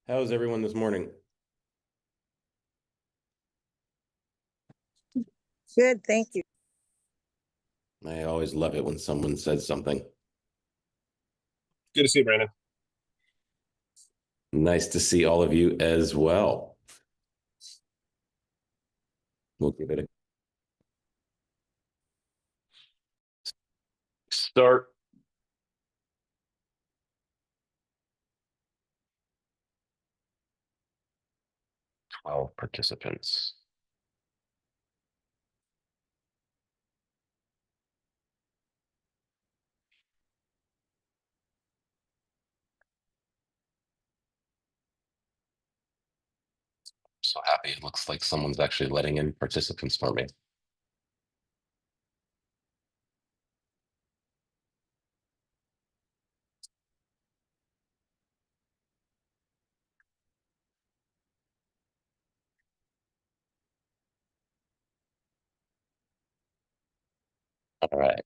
How's everyone this morning? Good, thank you. I always love it when someone says something. Good to see you, Brandon. Nice to see all of you as well. We'll give it a start. Twelve participants. So happy. It looks like someone's actually letting in participants for me. All right.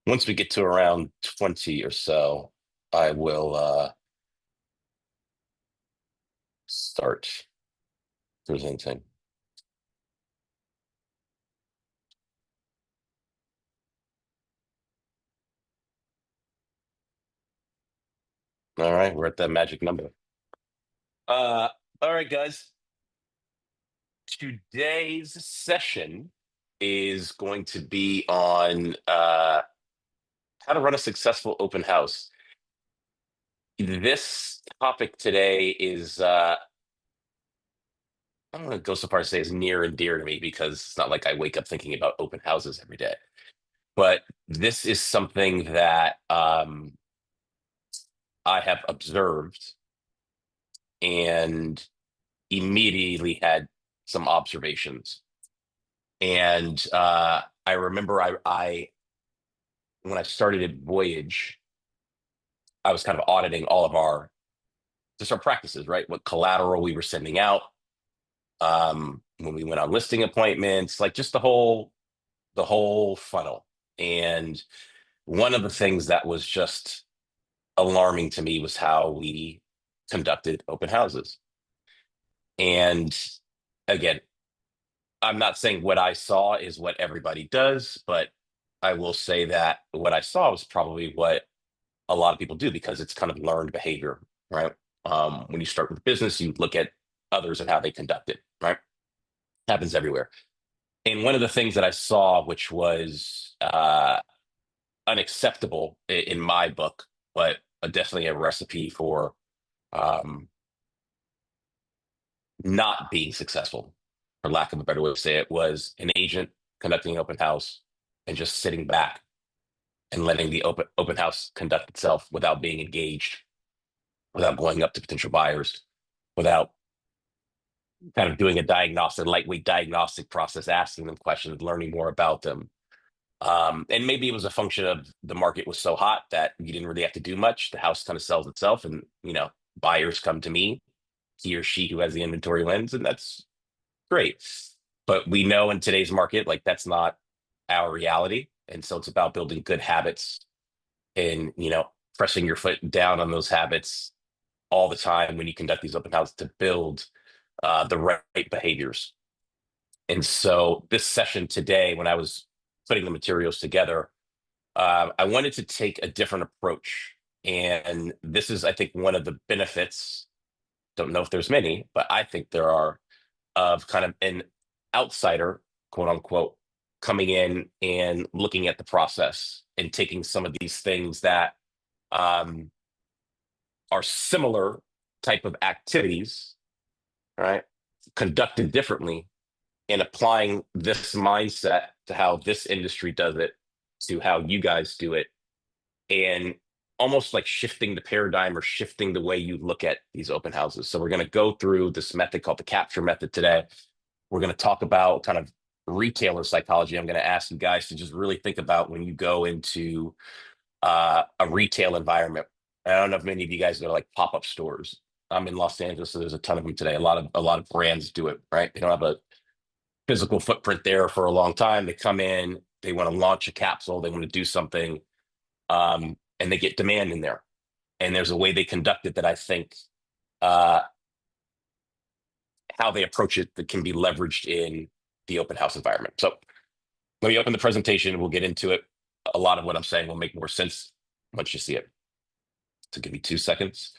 Once we get to around 20 or so, I will start presenting. All right, we're at that magic number. All right, guys. Today's session is going to be on how to run a successful open house. This topic today is I'm going to go so far as to say is near and dear to me because it's not like I wake up thinking about open houses every day. But this is something that I have observed and immediately had some observations. And I remember I when I started at Voyage, I was kind of auditing all of our practices, right? What collateral we were sending out, when we went on listing appointments, like just the whole funnel. And one of the things that was just alarming to me was how we conducted open houses. And again, I'm not saying what I saw is what everybody does, but I will say that what I saw was probably what a lot of people do because it's kind of learned behavior, right? When you start with business, you look at others and how they conduct it, right? Happens everywhere. And one of the things that I saw, which was unacceptable in my book, but definitely a recipe for um, not being successful, for lack of a better way to say it, was an agent conducting an open house and just sitting back and letting the open house conduct itself without being engaged, without going up to potential buyers, without kind of doing a lightweight diagnostic process, asking them questions, learning more about them. And maybe it was a function of the market was so hot that you didn't really have to do much. The house kind of sells itself, and buyers come to me, he or she who has the inventory lens, and that's great. But we know in today's market, like that's not our reality. And so it's about building good habits and, pressing your foot down on those habits all the time when you conduct these open houses to build the right behaviors. And so this session today, when I was putting the materials together, I wanted to take a different approach. And this is, I think, one of the benefits, don't know if there's many, but I think there are, of kind of an outsider, quote unquote, coming in and looking at the process and taking some of these things that are similar type of activities, right, conducted differently, and applying this mindset to how this industry does it, to how you guys do it, and almost like shifting the paradigm or shifting the way you look at these open houses. So we're going to go through this method called the capture method today. We're going to talk about kind of retailer psychology. I'm going to ask you guys to just really think about when you go into a retail environment. I don't know if many of you guys go to like pop-up stores. I'm in Los Angeles, so there's a ton of them today. A lot of brands do it, right? They don't have a physical footprint there for a long time. They come in, they want to launch a capsule, they want to do something, and they get demand in there. And there's a way they conduct it that I think how they approach it that can be leveraged in the open house environment. So let me open the presentation. We'll get into it. A lot of what I'm saying will make more sense once you see it. So give me 2 seconds.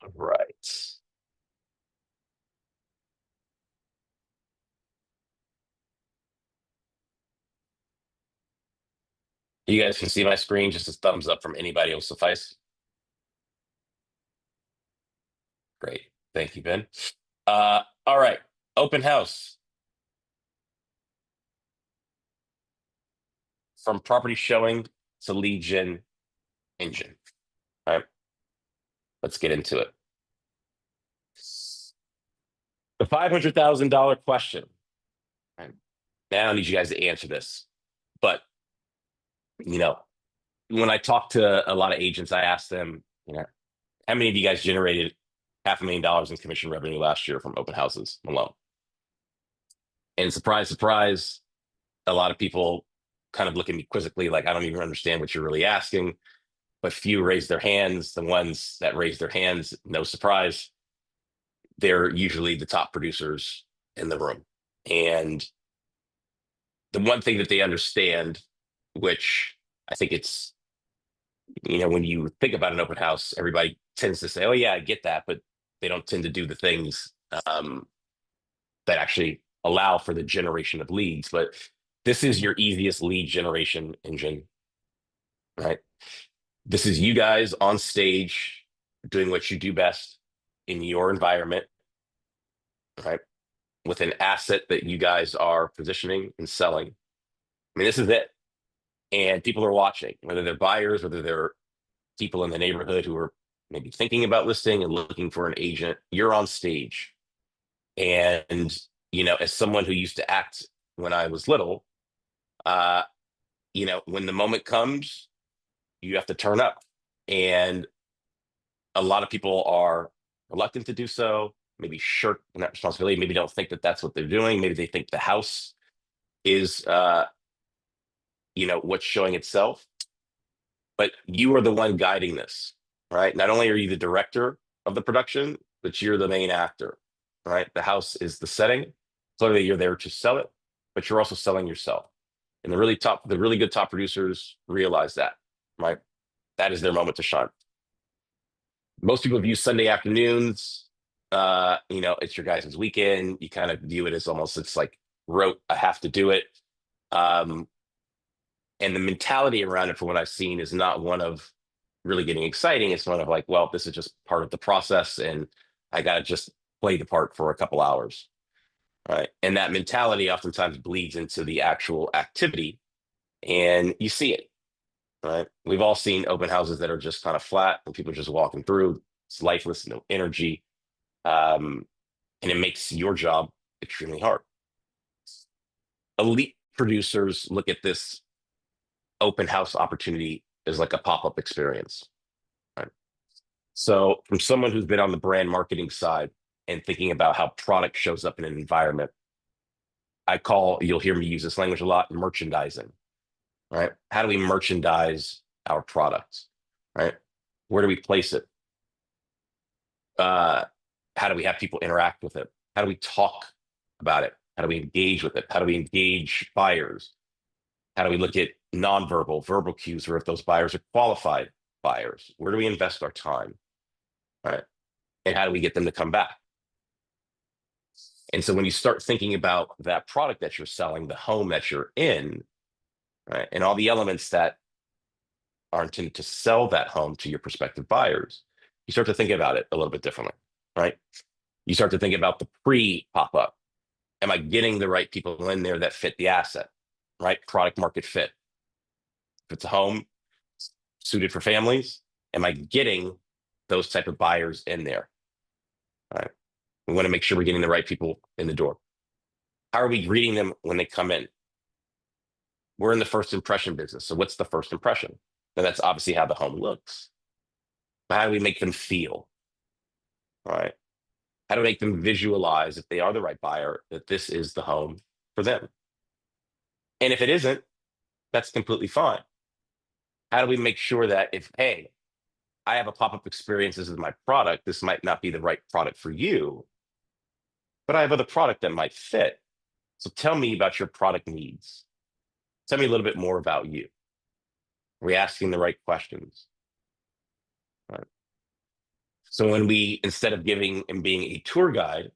All right. You guys can see my screen. Just a thumbs up from anybody will suffice. Great. Thank you, Ben. All right. Open house. From property showing to lead gen engine. All right. Let's get into it. The $500,000 question. All right. Now I need you guys to answer this. But, when I talk to a lot of agents, I ask them, how many of you guys generated $500,000 in commission revenue last year from open houses alone? And surprise, surprise, a lot of people kind of look at me quizzically like, I don't even understand what you're really asking. But few raise their hands. The ones that raise their hands, no surprise, they're usually the top producers in the room. And the one thing that they understand, which I think it's, when you think about an open house, everybody tends to say, oh, yeah, I get that. But they don't tend to do the things that actually allow for the generation of leads. But this is your easiest lead generation engine, right? This is you guys on stage doing what you do best in your environment, right? With an asset that you guys are positioning and selling. I mean, this is it. And people are watching, whether they're buyers, whether they're people in the neighborhood who are maybe thinking about listing and looking for an agent. You're on stage. And, as someone who used to act when I was little, when the moment comes, you have to turn up. And a lot of people are reluctant to do so, maybe shirk that responsibility, maybe don't think that that's what they're doing. Maybe they think the house is, what's showing itself. But you are the one guiding this, right? Not only are you the director of the production, but you're the main actor, right? The house is the setting. Clearly, you're there to sell it, but you're also selling yourself. And the really good top producers realize that, right? That is their moment to shine. Most people view Sunday afternoons, it's your guys' weekend. You kind of view it as almost, it's like rote, I have to do it. And the mentality around it, from what I've seen, is not one of really getting exciting. It's one of like, well, this is just part of the process, and I got to just play the part for a couple hours, right? And that mentality oftentimes bleeds into the actual activity, and you see it, right? We've all seen open houses that are just kind of flat, and people are just walking through. It's lifeless, no energy, and it makes your job extremely hard. Elite producers look at this open house opportunity as like a pop-up experience, right? So from someone who's been on the brand marketing side and thinking about how product shows up in an environment, you'll hear me use this language a lot, merchandising, right? How do we merchandise our products, right? Where do we place it? How do we have people interact with it? How do we talk about it? How do we engage with it? How do we engage buyers? How do we look at nonverbal, verbal cues, or if those buyers are qualified buyers? Where do we invest our time, right? And how do we get them to come back? And so when you start thinking about that product that you're selling, the home that you're in, right, and all the elements that are intended to sell that home to your prospective buyers, you start to think about it a little bit differently, right? You start to think about the pre-pop-up. Am I getting the right people in there that fit the asset, right? Product market fit. If it's a home suited for families, am I getting those type of buyers in there? All right. We want to make sure we're getting the right people in the door. How are we greeting them when they come in? We're in the first impression business. So what's the first impression? And that's obviously how the home looks. But how do we make them feel? All right. How do we make them visualize, if they are the right buyer, that this is the home for them? And if it isn't, that's completely fine. How do we make sure that if, hey, I have a pop-up experience, this is my product, this might not be the right product for you, but I have other product that might fit. So tell me about your product needs. Tell me a little bit more about you. Are we asking the right questions? Right. So when we, instead of giving and being a tour guide,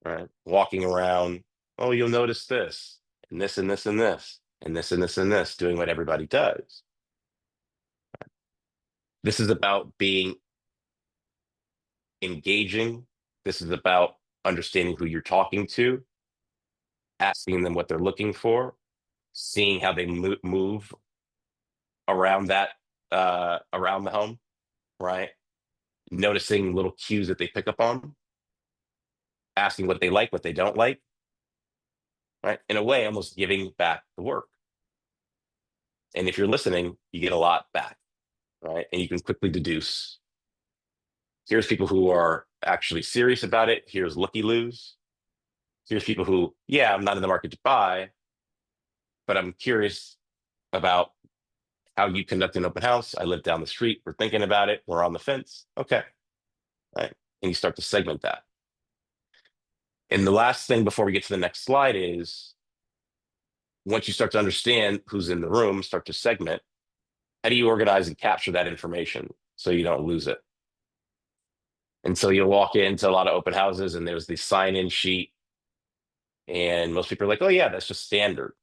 right, walking around, oh, you'll notice this, and this, and this, and this, and this, and this, and this, doing what everybody does. This is about being engaging. This is about understanding who you're talking to, asking them what they're looking for, seeing how they move around that around the home, right? Noticing little cues that they pick up on, asking what they like, what they don't like, right? In a way, almost giving back the work. And if you're listening, you get a lot back, right? And you can quickly deduce. Here's people who are actually serious about it. Here's looky-loos. Here's people who, yeah, I'm not in the market to buy, but I'm curious about how you conduct an open house. I live down the street. We're thinking about it. We're on the fence. Okay. Right. And you start to segment that. And the last thing before we get to the next slide is once you start to understand who's in the room, start to segment, how do you organize and capture that information so you don't lose it? And so you'll walk into a lot of open houses and there's the sign-in sheet. And most people are like, oh, yeah, that's just standard.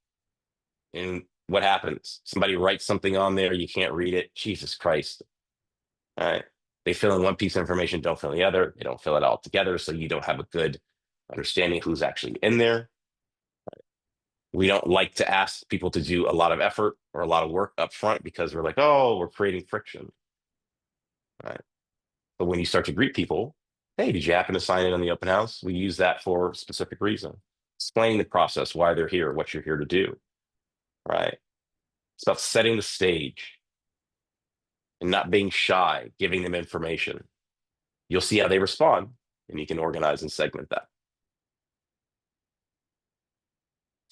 And what happens? Somebody writes something on there, you can't read it. Jesus Christ. All right. They fill in one piece of information, don't fill in the other. They don't fill it all together. So you don't have a good understanding who's actually in there. We don't like to ask people to do a lot of effort or a lot of work up front because we're like, oh, we're creating friction. Right. But when you start to greet people, hey, did you happen to sign in on the open house? We use that for a specific reason. Explaining the process, why they're here, what you're here to do. Right. It's about setting the stage and not being shy, giving them information. You'll see how they respond, and you can organize and segment that.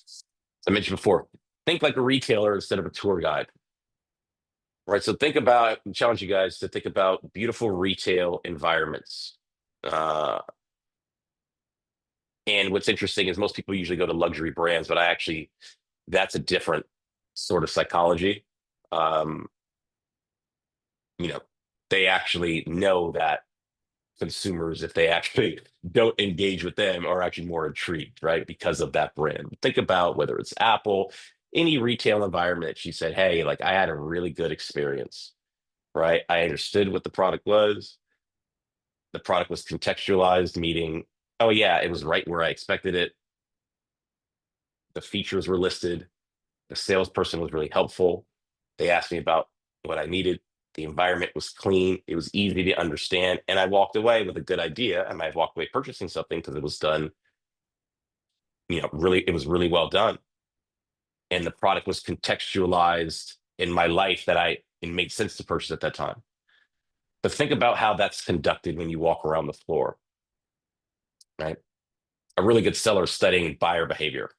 As I mentioned before, think like a retailer instead of a tour guide. Right. So think about, challenge you guys to think about beautiful retail environments. And what's interesting is most people usually go to luxury brands, but that's a different sort of psychology. Um, they actually know that consumers, if they actually don't engage with them, are actually more intrigued, right? Because of that brand. Think about whether it's Apple, any retail environment. She said, hey, like I had a really good experience, right? I understood what the product was. The product was contextualized, meaning, oh yeah, it was right where I expected it. The features were listed. The salesperson was really helpful. They asked me about what I needed. The environment was clean. It was easy to understand. And I walked away with a good idea. I might have walked away purchasing something because it was done, it was really well done. And the product was contextualized in my life it made sense to purchase at that time. But think about how that's conducted when you walk around the floor, right? A really good seller is studying buyer behavior,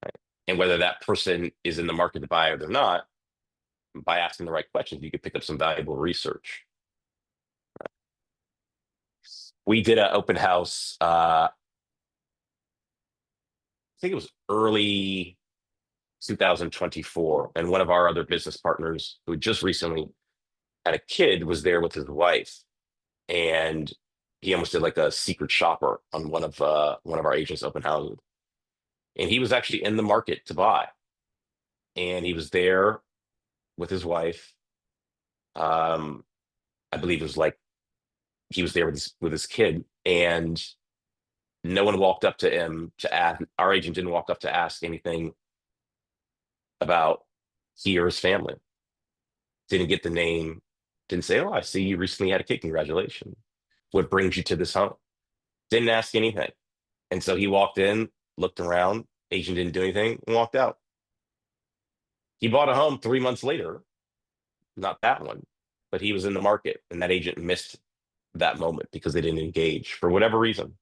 right? And whether that person is in the market to buy or they're not, by asking the right questions, you could pick up some valuable research. We did an open house, I think it was early 2024, and one of our other business partners who just recently had a kid was there with his wife, and he almost did like a secret shopper on one of our agents' open houses, and he was actually in the market to buy, and he was there with his wife. I believe it was like he was there with his kid, and no one walked up to him to ask. Our agent didn't walk up to ask anything about he or his family. Didn't get the name. Didn't say, "Oh, I see you recently had a kid. Congratulations. What brings you to this home?" Didn't ask anything. And so he walked in, looked around. Agent didn't do anything and walked out. He bought a home 3 months later. Not that one, but he was in the market, and that agent missed that moment because they didn't engage for whatever reason.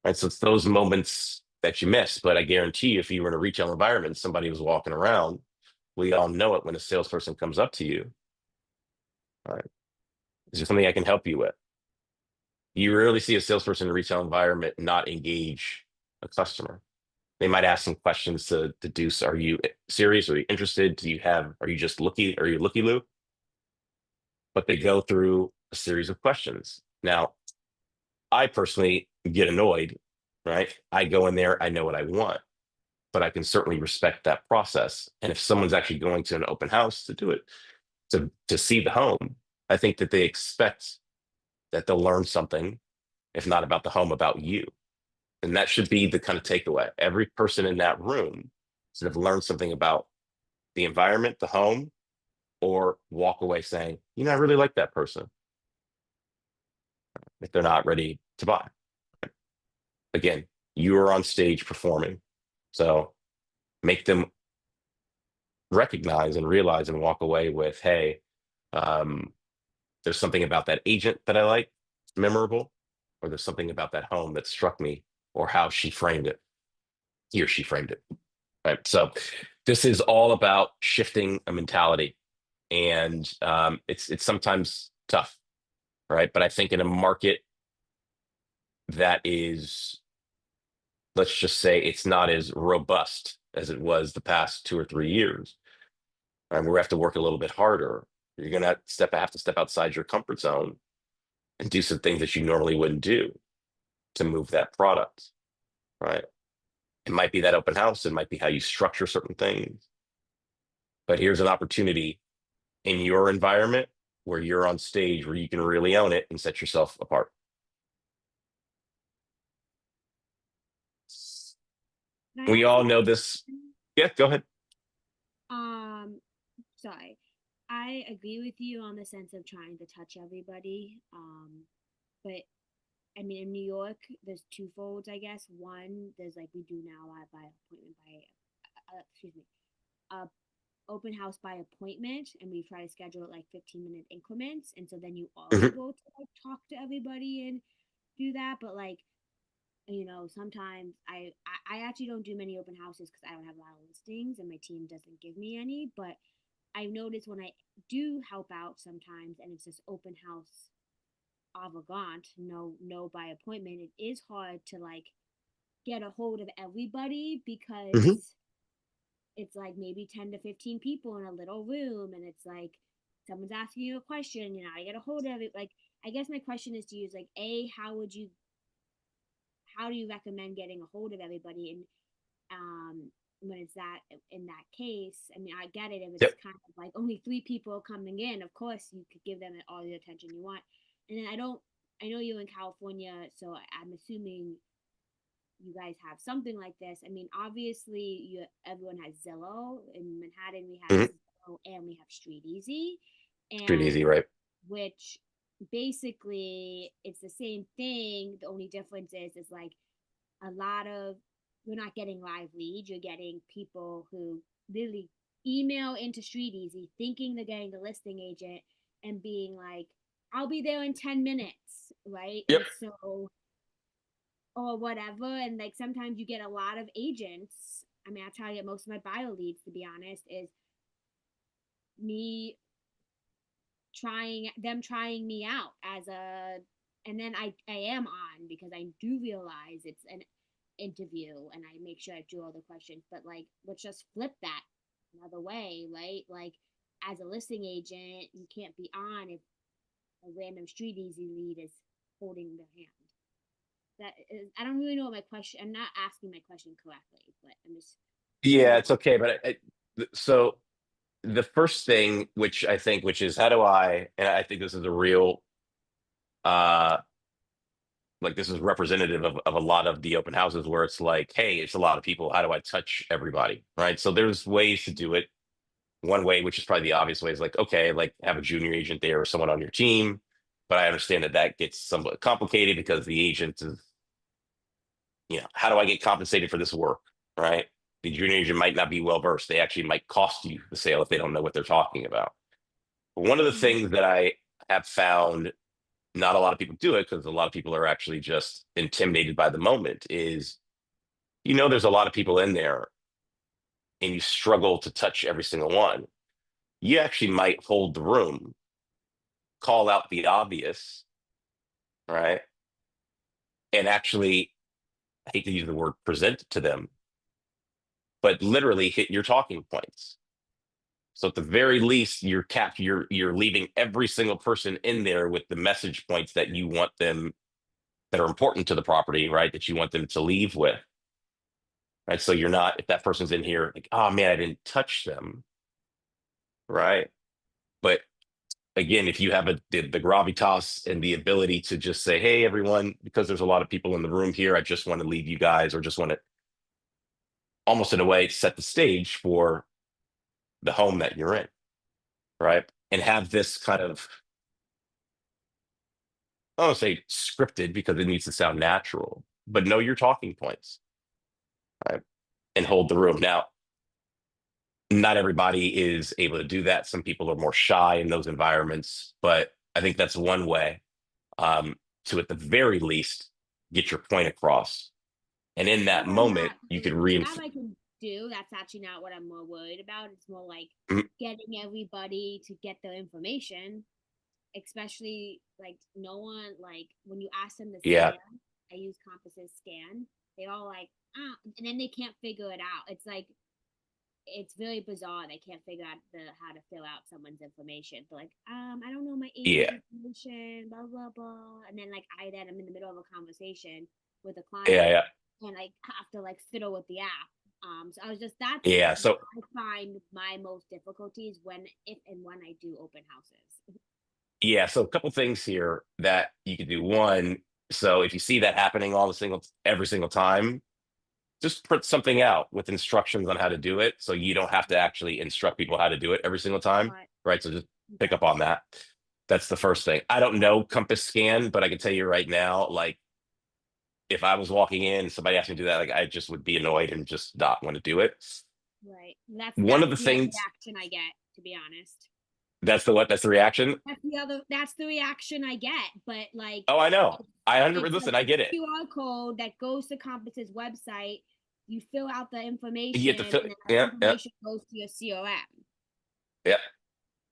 Right. So it's those moments that you miss. But I guarantee you, if you were in a retail environment, somebody was walking around, we all know it when a salesperson comes up to you. All right. Is there something I can help you with? You rarely see a salesperson in a retail environment not engage a customer. They might ask some questions to deduce, are you serious? Are you interested? Are you just are you looky-loo? But they go through a series of questions. Now, I personally get annoyed, right? I go in there, I know what I want, but I can certainly respect that process. And if someone's actually going to an open house to do it, to see the home, I think that they expect that they'll learn something, if not about the home, about you. And that should be the kind of takeaway. Every person in that room should have learned something about the environment, the home, or walk away saying, I really like that person if they're not ready to buy. Again, you are on stage performing. So make them recognize and realize and walk away with, hey, um, there's something about that agent that I like, memorable, or there's something about that home that struck me, or how she framed it, he or she framed it. Right. So this is all about shifting a mentality. And it's sometimes tough, right? But I think in a market that is, let's just say it's not as robust as it was the past 2 or 3 years, and we have to work a little bit harder. You're gonna have to step outside your comfort zone and do some things that you normally wouldn't do to move that product, right? It might be that open house, it might be how you structure certain things. But here's an opportunity in your environment where you're on stage where you can really own it and set yourself apart. Can I We ask all a know this. question? Yeah, go ahead. Um, Sorry. I agree with you on the sense of trying to touch everybody. But I mean, in New York, there's two folds, I guess. One, there's like we do now by appointment excuse me, uh, open house by appointment, and we try to schedule it like 15-minute increments. And so then you are Mhm. able to like talk to everybody and do that. But like, sometimes I actually don't do many open houses because I don't have a lot of listings and my team doesn't give me any. But I notice when I do help out sometimes and it's this open house avant, no by appointment, it is hard to like get a hold of everybody Mhm. because it's like maybe 10 to 15 people in a little room and it's like someone's asking you a question, I get a hold of it. Like, I guess my question is to you is like, A, how do you recommend getting a hold of everybody? And when it's that in that case, I mean, I get it if it's Yep. kind of like only three people coming in, of course you could give them all the attention you want. And then I know you're in California, so I'm assuming you guys have something like this. I mean, obviously everyone has Zillow. In Manhattan we have Mhm. Zillow and we have Street Easy, Pretty and easy, right? which basically it's the same thing. The only difference is like a lot of you're not getting live leads. You're getting people who literally email into Street Easy thinking they're getting the listing agent and being like, I'll be there in 10 minutes, right? Yep. And so, or whatever. And like sometimes you get a lot of agents. I mean, that's how I get most of my bio leads, to be honest, is me trying me out as a, and then I am on because I do realize it's an interview and I make sure I do all the questions. But like, let's just flip that another way, right? Like, as a listing agent, you can't be on if a random Street Easy lead is holding their hand. That is, I don't really know what my question. I'm not asking my question correctly, but I'm just Yeah, trying it's okay. But so the first thing, which is how do and I think this is a real, uh, like this is representative of a lot of the open houses where it's like, hey, it's a lot of people. How do I touch everybody? Right. So there's ways to do it. One way, which is probably the obvious way, is like, okay, like have a junior agent there or someone on your team. But I understand that that gets somewhat complicated because the agent is, how do I get compensated for this work? Right. The junior agent might not be well versed. They actually might cost you the sale if they don't know what they're talking about. But one of the to. things that I have found, not a lot of people do it because a lot of people are actually just intimidated by the moment, is you know there's a lot of people in there and you struggle to touch every single one, you actually might hold the room, call out the obvious, right? And actually, I hate to use the word present to them, but literally hit your talking points. So at the very least, you're leaving every single person in there with the message points that you want them, that are important to the property, right? That you want them to leave with. Right. So you're not, if that person's in here like, oh man, I didn't touch them. Right. But again, if you have the gravitas and the ability to just say, hey, everyone, because there's a lot of people in the room here, I just want to leave you guys, or just want to almost in a way set the stage for the home that you're in. Right. And have this kind of, I don't want to say scripted because it needs to sound natural, but know your talking points. Right. And hold the room. Now, not everybody is able to do that. Some people are more shy in those environments, but I think that's one way to, at the very least, get your point across. And in that moment, you could that reinforce. I can do. That's actually not what I'm more worried about. It's more like Mhm. getting everybody to get the information, especially like no one, like when you ask them to Yeah, scan, I use Compass's scan. They're all like, ah, and then they can't figure it out. It's like it's very bizarre. They can't figure out how to fill out someone's information. They're like, I don't know my agent's yeah, information, blah blah blah. And then like I'm in the middle of a conversation with a yeah, client, yeah, and I have to like fiddle with the app. So I was just that's yeah. what So I find my most difficulties when if and when I do open houses. yeah, so a couple things here that you could do. One, so if you see that happening every single time, just print something out with instructions on how to do it, so you don't have to actually instruct people how to do it every single time, But right? So just pick okay, up on that. That's the first thing. I don't know Compass Scan, but I can tell you right now, like if I was walking in, somebody asked me to do that, like I just would be annoyed and just not want to do it. right. That's One of that's the the other things reaction I get, to be honest. that's the reaction. That's the reaction I get. But like Oh, I know. I it's like listen, I a get it. QR code that goes to Compass's website. You fill out the You information, have to fill, and then that yeah, yeah, information goes to your CRM. yeah.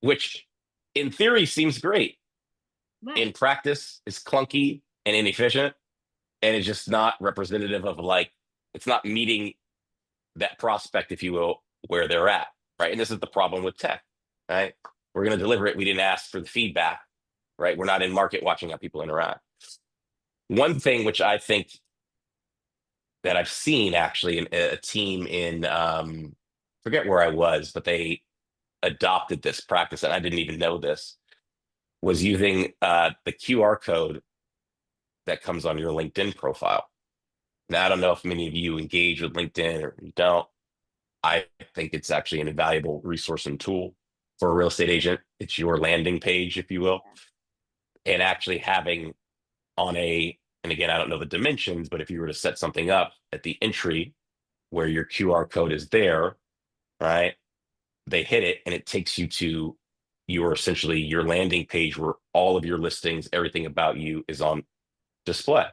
Which in theory seems great. In Right. practice is clunky and inefficient, and it's just not representative of, like, it's not meeting that prospect, if you will, where they're at, right? And this is the problem with tech, right? We're going to deliver it. We didn't ask for the feedback, right? We're not in market watching how people interact. One thing which I think that I've seen actually in a team in forget where I was, but they adopted this practice, and I didn't even know this, was using the QR code that comes on your LinkedIn profile. Now, I don't know if many of you engage with LinkedIn or you don't. I think it's actually an invaluable resource and tool for a real estate agent. It's your landing page, if you will. And actually having on and again, I don't know the dimensions, but if you were to set something up at the entry where your QR code is there, right? They hit it and it takes you to essentially your landing page where all of your listings, everything about you is on display,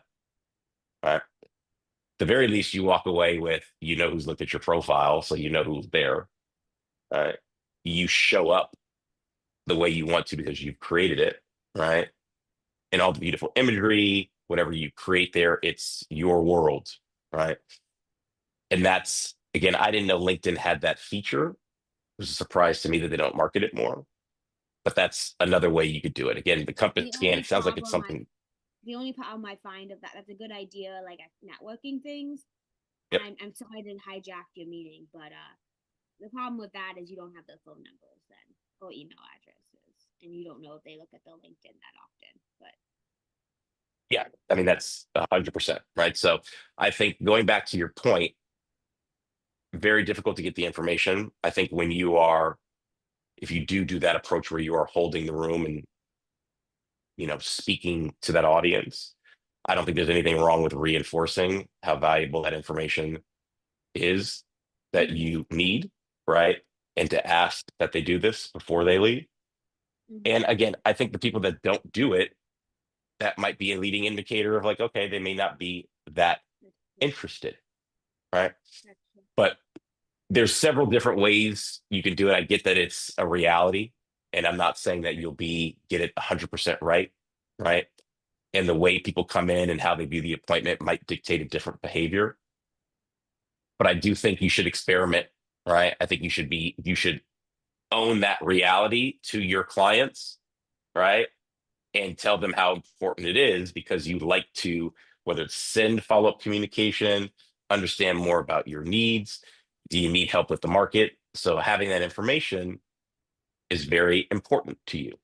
right? The very least, you walk away with, who's looked at your profile, so you know who's there. Right? You show up the way you want to because you've created it, right? And all the beautiful imagery, whatever you create there, it's your world, right? And that's, again, I didn't know LinkedIn had that feature. It was a surprise to me that they don't market it more, but that's another way you could do it. Again, the Compass The Scan, only it sounds like it's problem I something. the only problem I find of that's a good idea, like at networking things. Yep. I'm sorry I didn't hijack your meeting, but the problem with that is you don't have the phone numbers then or email addresses, and you don't know if they look at the LinkedIn that often. But Yeah, I mean, that's 100%, right? So I think going back to your point, very difficult to get the information. I think if you do that approach where you are holding the room and, speaking to that audience, I don't think there's anything wrong with reinforcing how valuable that information is that mm-hmm, you need, right? And to ask that they do this before they leave. mm-hmm. And again, I think the people that don't do it, that might be a leading indicator of, like, okay, they may not be that interested, right? That's true. But there's several different ways you can do it. I get that it's a reality, and I'm not saying that you'll get it 100% right, right? And the way people come in and how they view the appointment might dictate a different behavior. But I do think you should experiment, right? I think you should own that reality to your clients, right? And tell them how important it is because you like to, whether it's send follow-up communication, understand more about your needs. Do you need help with the market? So having that information is very important to you,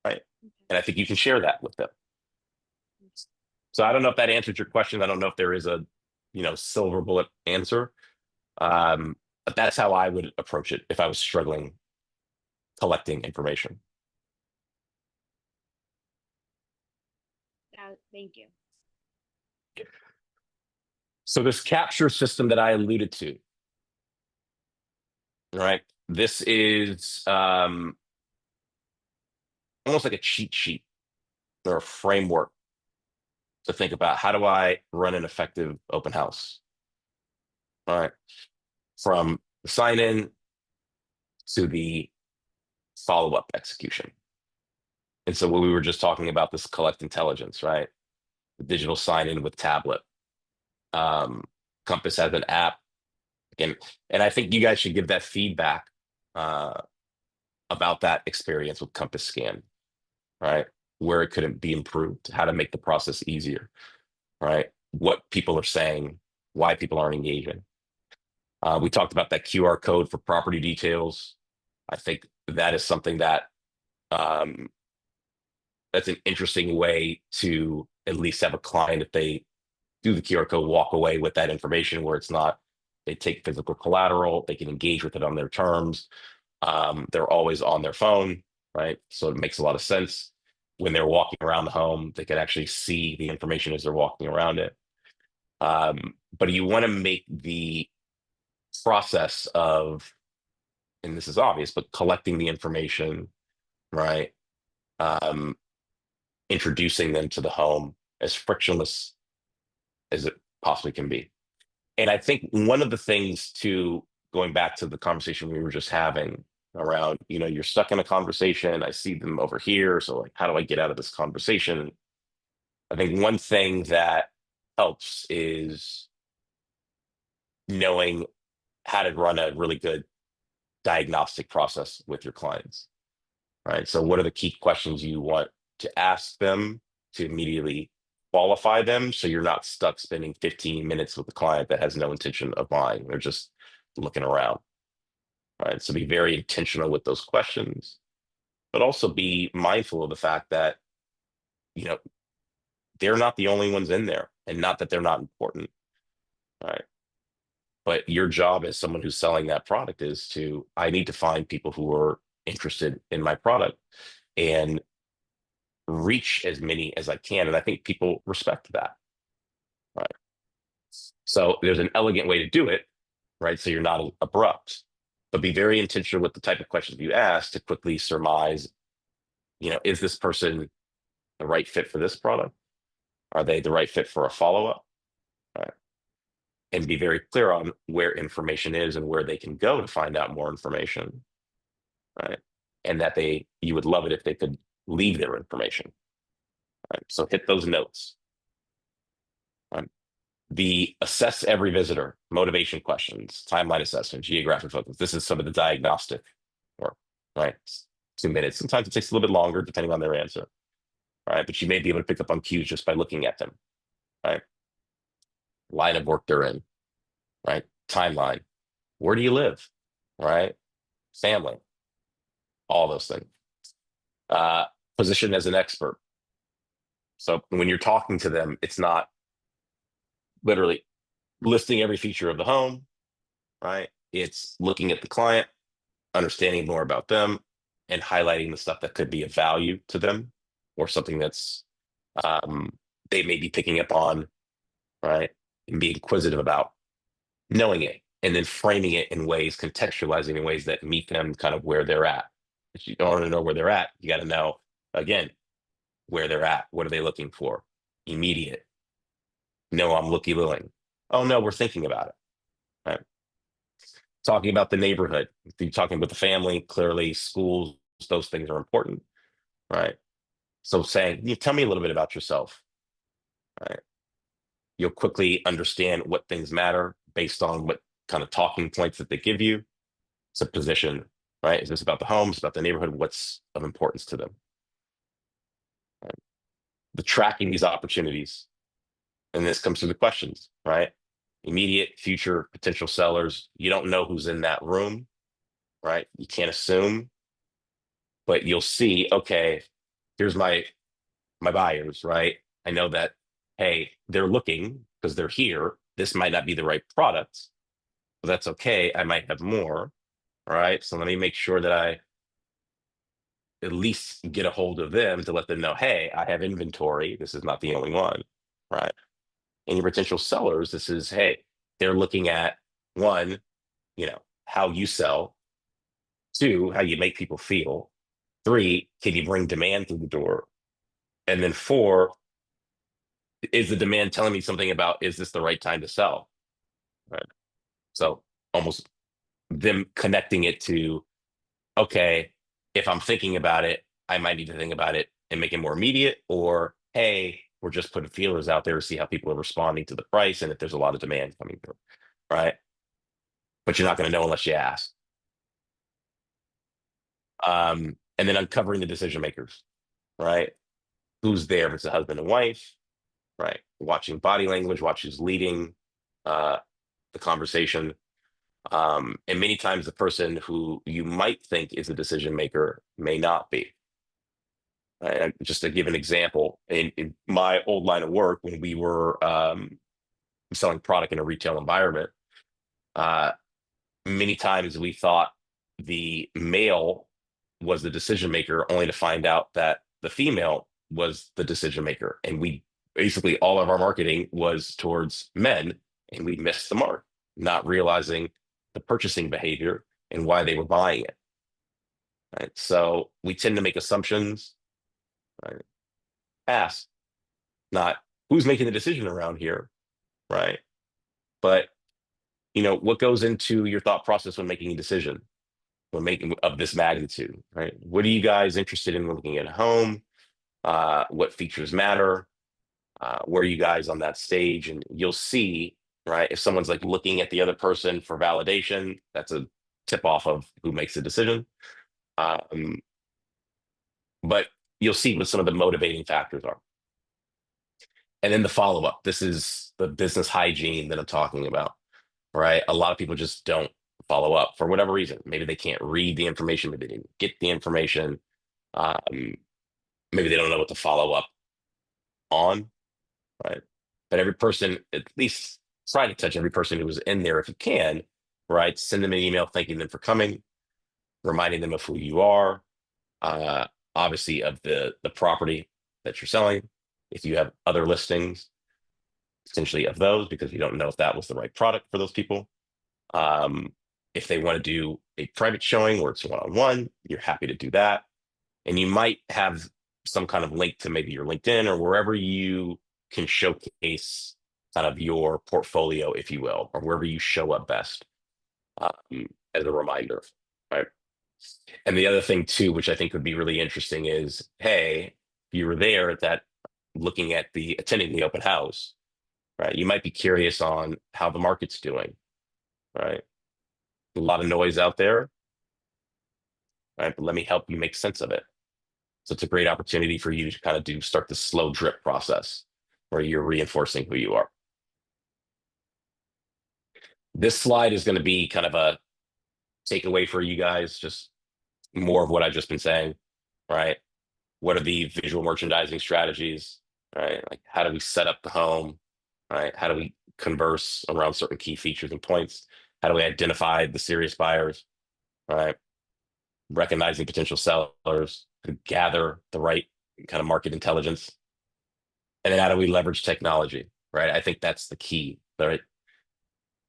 right? And I think you can share that with them. So I don't know if that answered your question. I don't know if there is a, silver bullet answer. But that's how I would approach it if I was struggling collecting information. Thank you. So this capture system that I alluded to, right? This is almost like a cheat sheet or a framework to think about how do I run an effective open house? All right. From the sign in to the follow-up execution. And so what we were just talking about, this collect intelligence, right? The digital sign in with tablet. Compass has an app. And I think you guys should give that feedback about that experience with Compass Scan, right? Where it couldn't be improved, how to make the process easier, right? What people are saying, why people aren't engaging. We talked about that QR code for property details. I think that is something that that's an interesting way to at least have a client, if they do the QR code, walk away with that information where it's not, they take physical collateral, they can engage with it on their terms. They're always on their phone, right? So it makes a lot of sense. When they're walking around the home, they can actually see the information as they're walking around it. But you want to make the process of, and this is obvious, but collecting the information, right? Introducing them to the home as frictionless as it possibly can be. And I think one of the things to going back to the conversation we were just having around, you're stuck in a conversation, I see them over here. So like, how do I get out of this conversation? I think one thing that helps is knowing how to run a really good diagnostic process with your clients, right? So what are the key questions you want to ask them to immediately qualify them so you're not stuck spending 15 minutes with a client that has no intention of buying? They're just looking around, right? So be very intentional with those questions, but also be mindful of the fact that, they're not the only ones in there, and not that they're not important, right? But your job as someone who's selling that product is I need to find people who are interested in my product and reach as many as I can. And I think people respect that, right? So there's an elegant way to do it, right? So you're not abrupt, but be very intentional with the type of questions you ask to quickly surmise, is this person the right fit for this product? Are they the right fit for a follow-up? Right. And be very clear on where information is and where they can go to find out more information, right? And that you would love it if they could leave their information, right? So hit those notes. Right? The assess every visitor, motivation questions, timeline assessment, geographic focus. This is some of the diagnostic work, right? 2 minutes. Sometimes it takes a little bit longer depending on their answer, right? But you may be able to pick up on cues just by looking at them, right? Line of work they're in, right? Timeline. Where do you live, right? Family, all those things. Position as an expert. So when you're talking to them, it's not literally listing every feature of the home, right? It's looking at the client, understanding more about them, and highlighting the stuff that could be of value to them or something that's they may be picking up on, right? And be inquisitive about knowing it, and then framing it in ways, contextualizing in ways that meet them kind of where they're at. If you don't want to know where they're at, you got to know, again, where they're at. What are they looking for? Immediate. No, I'm looky-looing. Oh no, we're thinking about it. Right? Talking about the neighborhood, if you're talking with the family, clearly schools, those things are important, right? So saying, you tell me a little bit about yourself, right? You'll quickly understand what things matter based on what kind of talking points that they give you. It's a position, right? Is this about the homes, about the neighborhood? What's of importance to them? Right? The tracking these opportunities, and this comes to the questions, right? Immediate, future, potential sellers. You don't know who's in that room, right? You can't assume, but you'll see. Okay, here's my buyers, right? I know that, hey, they're looking because they're here. This might not be the right product, but that's okay. I might have more. All right. So let me make sure that I at least get a hold of them to let them know, hey, I have inventory. This is not the only one. Right. And your potential sellers, this is, hey, they're looking at one, how you sell, two, how you make people feel, three, can you bring demand through the door? And then four, is the demand telling me something about, is this the right time to sell? Right. So almost them connecting it to, okay, if I'm thinking about it, I might need to think about it and make it more immediate, or hey, we're just putting feelers out there to see how people are responding to the price and if there's a lot of demand coming through. Right. But you're not going to know unless you ask. And then uncovering the decision makers, right? Who's there? If it's a husband and wife, right? Watching body language, watch who's leading uh, the conversation. And many times the person who you might think is a decision maker may not be. Right? Just to give an example, in my old line of work, when we were selling product in a retail environment, uh, many times we thought the male was the decision maker, only to find out that the female was the decision maker. And we basically all of our marketing was towards men, and we missed the mark, not realizing the purchasing behavior and why they were buying it. Right. So we tend to make assumptions, right? Ask, not who's making the decision around here, right? But what goes into your thought process when making a decision, when making of this magnitude, right? What are you guys interested in looking at a home? What features matter? Where are you guys on that stage? And you'll see, right? If someone's like looking at the other person for validation, that's a tip off of who makes the decision. Um, but you'll see what some of the motivating factors are. And then the follow up. This is the business hygiene that I'm talking about, right? A lot of people just don't follow up for whatever reason. Maybe they can't read the information, maybe they didn't get the information. Maybe they don't know what to follow up on, right? But every person, at least try to touch every person who was in there if you can, right? Send them an email thanking them for coming, reminding them of who you are, uh, obviously of the property that you're selling. If you have other listings, potentially of those, because you don't know if that was the right product for those people. Um, if they want to do a private showing where it's one-on-one, you're happy to do that. And you might have some kind of link to maybe your LinkedIn or wherever you can showcase kind of your portfolio, if you will, or wherever you show up best, as a reminder, right? And the other thing too, which I think would be really interesting is, hey, if you were there at that, looking at the attending the open house, right? You might be curious on how the market's doing, right? A lot of noise out there, right? But let me help you make sense of it. So it's a great opportunity for you to kind of start the slow drip process where you're reinforcing who you are. This slide is going to be kind of a takeaway for you guys, just more of what I've just been saying, right? What are the visual merchandising strategies, right? Like how do we set up the home, right? How do we converse around certain key features and points? How do we identify the serious buyers, right? Recognizing potential sellers, gather the right kind of market intelligence. And then how do we leverage technology, right? I think that's the key, right?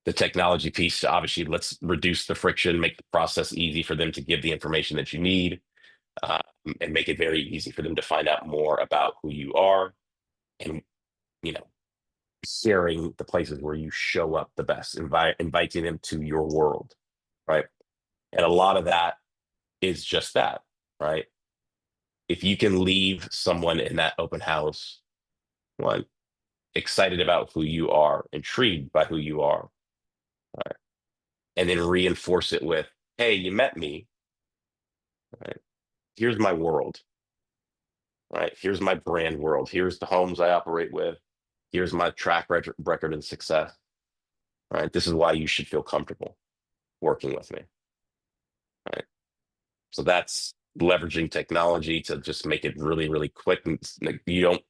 The technology piece, obviously, let's reduce the friction, make the process easy for them to give the information that you need, uh, and make it very easy for them to find out more about who you are and, sharing the places where you show up the best, inviting them to your world, right? And a lot of that is just that, right? If you can leave someone in that open house, one, excited about who you are, intrigued by who you are, right? And then reinforce it with, hey, you met me, right? Here's my world, right? Here's my brand world. Here's the homes I operate with. Here's my track record and success, right? This is why you should feel comfortable working with me, right? So that's leveraging technology to just make it really, really quick. And like, you don't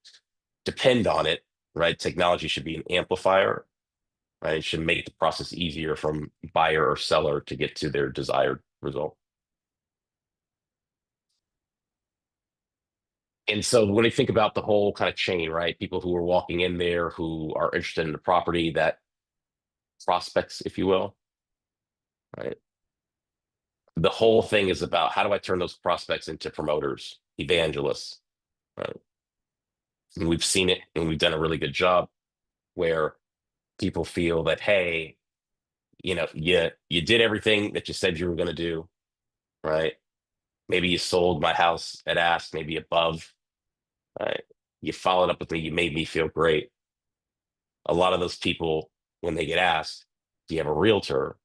depend on it, right? Technology should be an amplifier, right? It should make the process easier from buyer or seller to get to their desired result. And so when we think about the whole kind of chain, right? People who are walking in there who are interested in the property, that prospects, if you will, right? The whole thing is about how do I turn those prospects into promoters, evangelists, right? And we've seen it and we've done a really good job where people feel that, hey, you did everything that you said you were going to do, right? Maybe you sold my house at ask, maybe above, right? You followed up with me, you made me feel great. A lot of those people, when they get asked, do you have a realtor?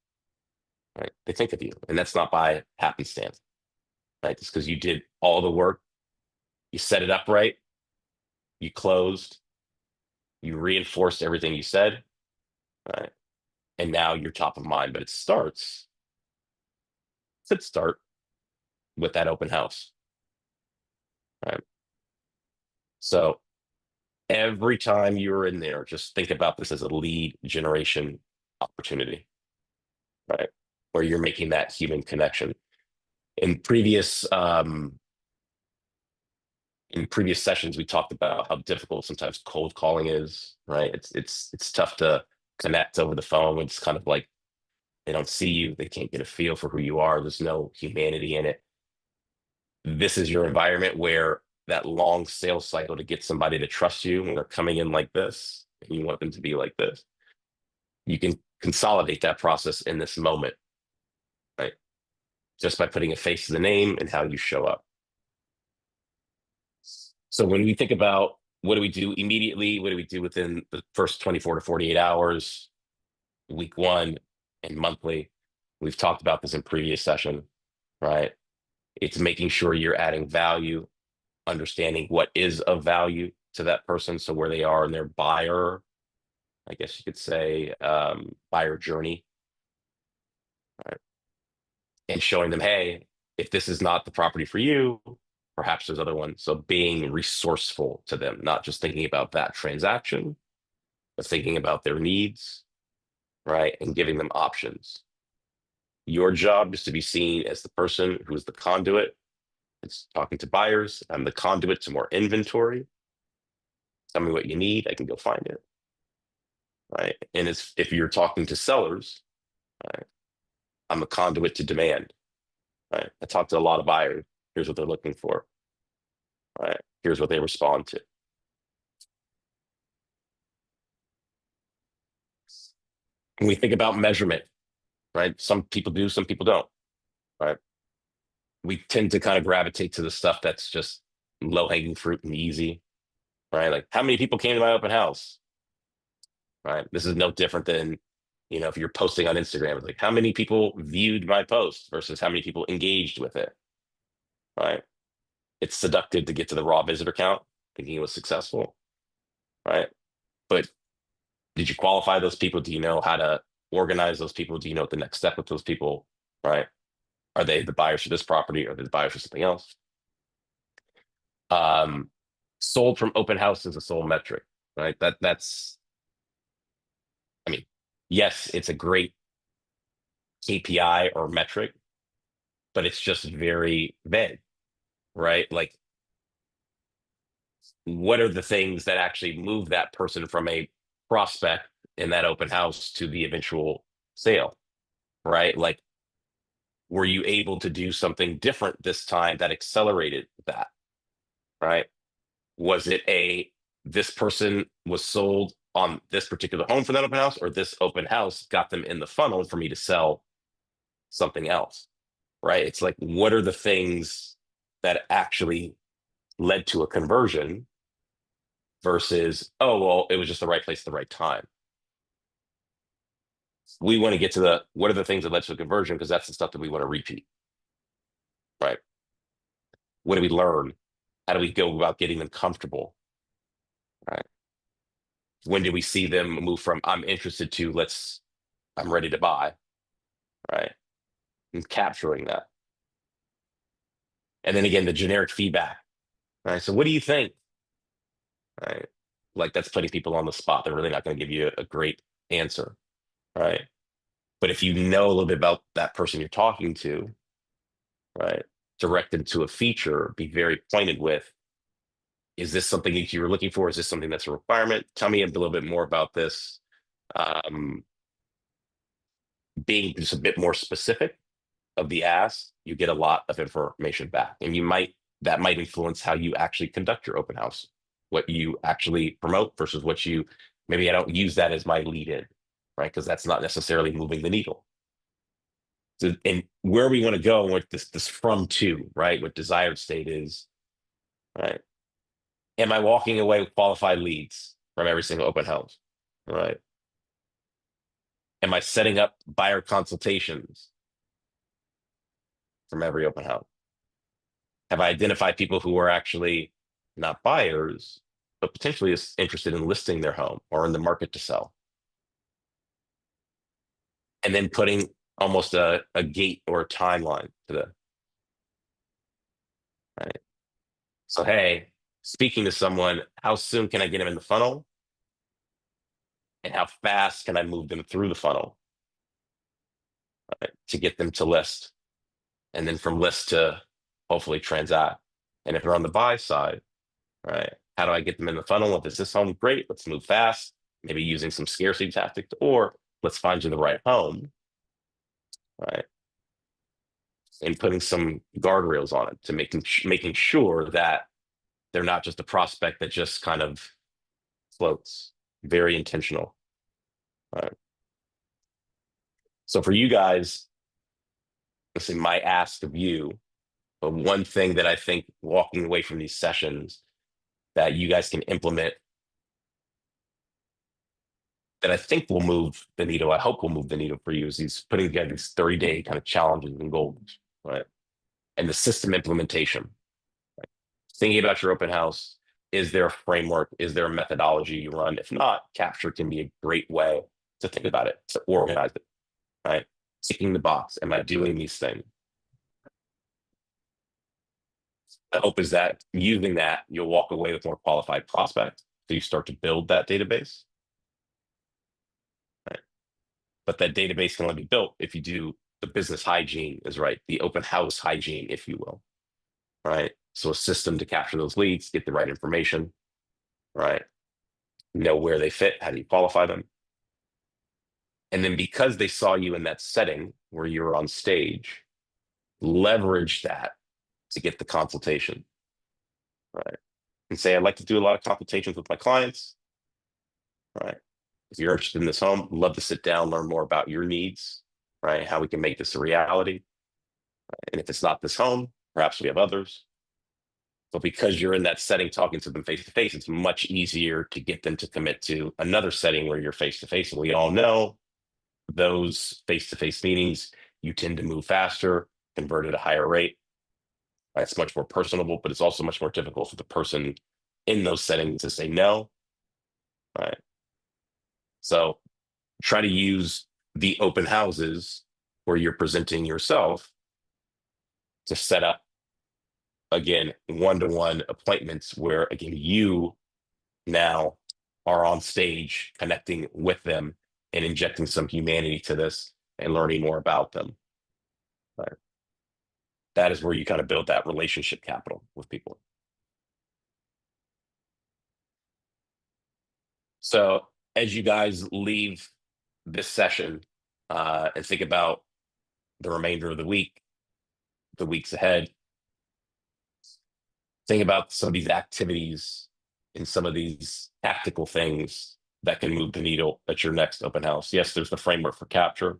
Right? They think of you. And that's not by happenstance, right? It's because you did all the work, you set it up right, you closed, you reinforced everything you said, right? And now you're top of mind. But should start with that open house, right? So every time you're in there, just think about this as a lead generation opportunity, right? Where you're making that human connection. In previous sessions, we talked about how difficult sometimes cold calling is, right? It's tough to connect over the phone. It's kind of like they don't see you, they can't get a feel for who you are. There's no humanity in it. This is your environment where that long sales cycle to get somebody to trust you when they're coming in like this, and you want them to be like this. You can consolidate that process in this moment, right? Just by putting a face to the name and how you show up. So when we think about what do we do immediately, what do we do within the first 24 to 48 hours, week one, and monthly, we've talked about this in previous session, right? It's making sure you're adding value, understanding what is of value to that person. So where they are in their buyer, I guess you could say, buyer journey, right? And showing them, hey, if this is not the property for you, perhaps there's other ones. So being resourceful to them, not just thinking about that transaction, but thinking about their needs, right? And giving them options. Your job is to be seen as the person who is the conduit. It's talking to buyers. I'm the conduit to more inventory. Tell me what you need. I can go find it. Right. And if you're talking to sellers, right, I'm a conduit to demand. Right. I talk to a lot of buyers. Here's what they're looking for. Right. Here's what they respond to. When we think about measurement, right? Some people do, some people don't. Right. We tend to kind of gravitate to the stuff that's just low hanging fruit and easy. Right. Like how many people came to my open house? Right. This is no different than, if you're posting on Instagram, it's like how many people viewed my post versus how many people engaged with it. Right. It's seductive to get to the raw visitor count, thinking it was successful. Right. But did you qualify those people? Do you know how to organize those people? Do you know what the next step with those people? Right. Are they the buyers for this property? Or are they the buyers for something else? Sold from open house is a sole metric, right? That's, I mean, yes, it's a great KPI or metric, but it's just very vague, right? Like, what are the things that actually move that person from a prospect in that open house to the eventual sale, right? Like, were you able to do something different this time that accelerated that, right? Was it this person was sold on this particular home for that open house, or this open house got them in the funnel for me to sell something else, right? It's like, what are the things that actually led to a conversion versus, oh, well, it was just the right place at the right time. We want to get to the, what are the things that led to a conversion? Because that's the stuff that we want to repeat, right? What do we learn? How do we go about getting them comfortable, right? When do we see them move from I'm interested to I'm ready to buy, right? And capturing that. And then again, the generic feedback, right? So what do you think? Right? Like that's putting people on the spot. They're really not going to give you a great answer, right? But if you know a little bit about that person you're talking to, right, direct them to a feature, be very pointed with, is this something that you were looking for? Is this something that's a requirement? Tell me a little bit more about this. Um, Being just a bit more specific of the ask, you get a lot of information back. And that might influence how you actually conduct your open house, what you actually promote versus what you, maybe I don't use that as my lead in, right? Because that's not necessarily moving the needle. So, and where we want to go with this from to, right? What desired state is, right? Am I walking away with qualified leads from every single open house, right? Am I setting up buyer consultations from every open house? Have I identified people who are actually not buyers, but potentially is interested in listing their home or in the market to sell? And then putting almost a gate or a timeline to the, right? So, hey, speaking to someone, how soon can I get them in the funnel? And how fast can I move them through the funnel, right, to get them to list? And then from list to hopefully transact. And if they're on the buy side, right, how do I get them in the funnel? If it's this home, great, let's move fast, maybe using some scarcity tactics, or let's find you the right home, right? And putting some guardrails on it to making sure that they're not just a prospect that just kind of floats. Very intentional. Right. So for you guys, let's say my ask of you, but one thing that I think walking away from these sessions that you guys can implement that I think will move the needle, I hope will move the needle for you, is these putting together these 30-day kind of challenges and goals, right? And the system implementation. Right? Thinking about your open house, is there a framework? Is there a methodology you run? If not, Capture can be a great way to think about it, to organize it, right? Ticking the box, am I doing these things? The hope is that using that, you'll walk away with more qualified prospects. So you start to build that database. Right? But that database can only be built if you do the business hygiene is right, the open house hygiene, if you will. Right. So a system to capture those leads, get the right information, right? Know where they fit, how do you qualify them? And then because they saw you in that setting where you were on stage, leverage that to get the consultation. Right. And say, I'd like to do a lot of consultations with my clients. Right. If you're interested in this home, love to sit down, learn more about your needs, right? How we can make this a reality. And if it's not this home, perhaps we have others. But because you're in that setting talking to them face to face, it's much easier to get them to commit to another setting where you're face to face. And we all know those face to face meetings, you tend to move faster, convert at a higher rate. Right? It's much more personable, but it's also much more difficult for the person in those settings to say no. Right. So try to use the open houses where you're presenting yourself to set up, again, one-to-one appointments where, again, you now are on stage connecting with them and injecting some humanity to this and learning more about them. Right. That is where you kind of build that relationship capital with people. So as you guys leave this session and think about the remainder of the week, the weeks ahead, think about some of these activities and some of these tactical things that can move the needle at your next open house. Yes, there's the framework for capture,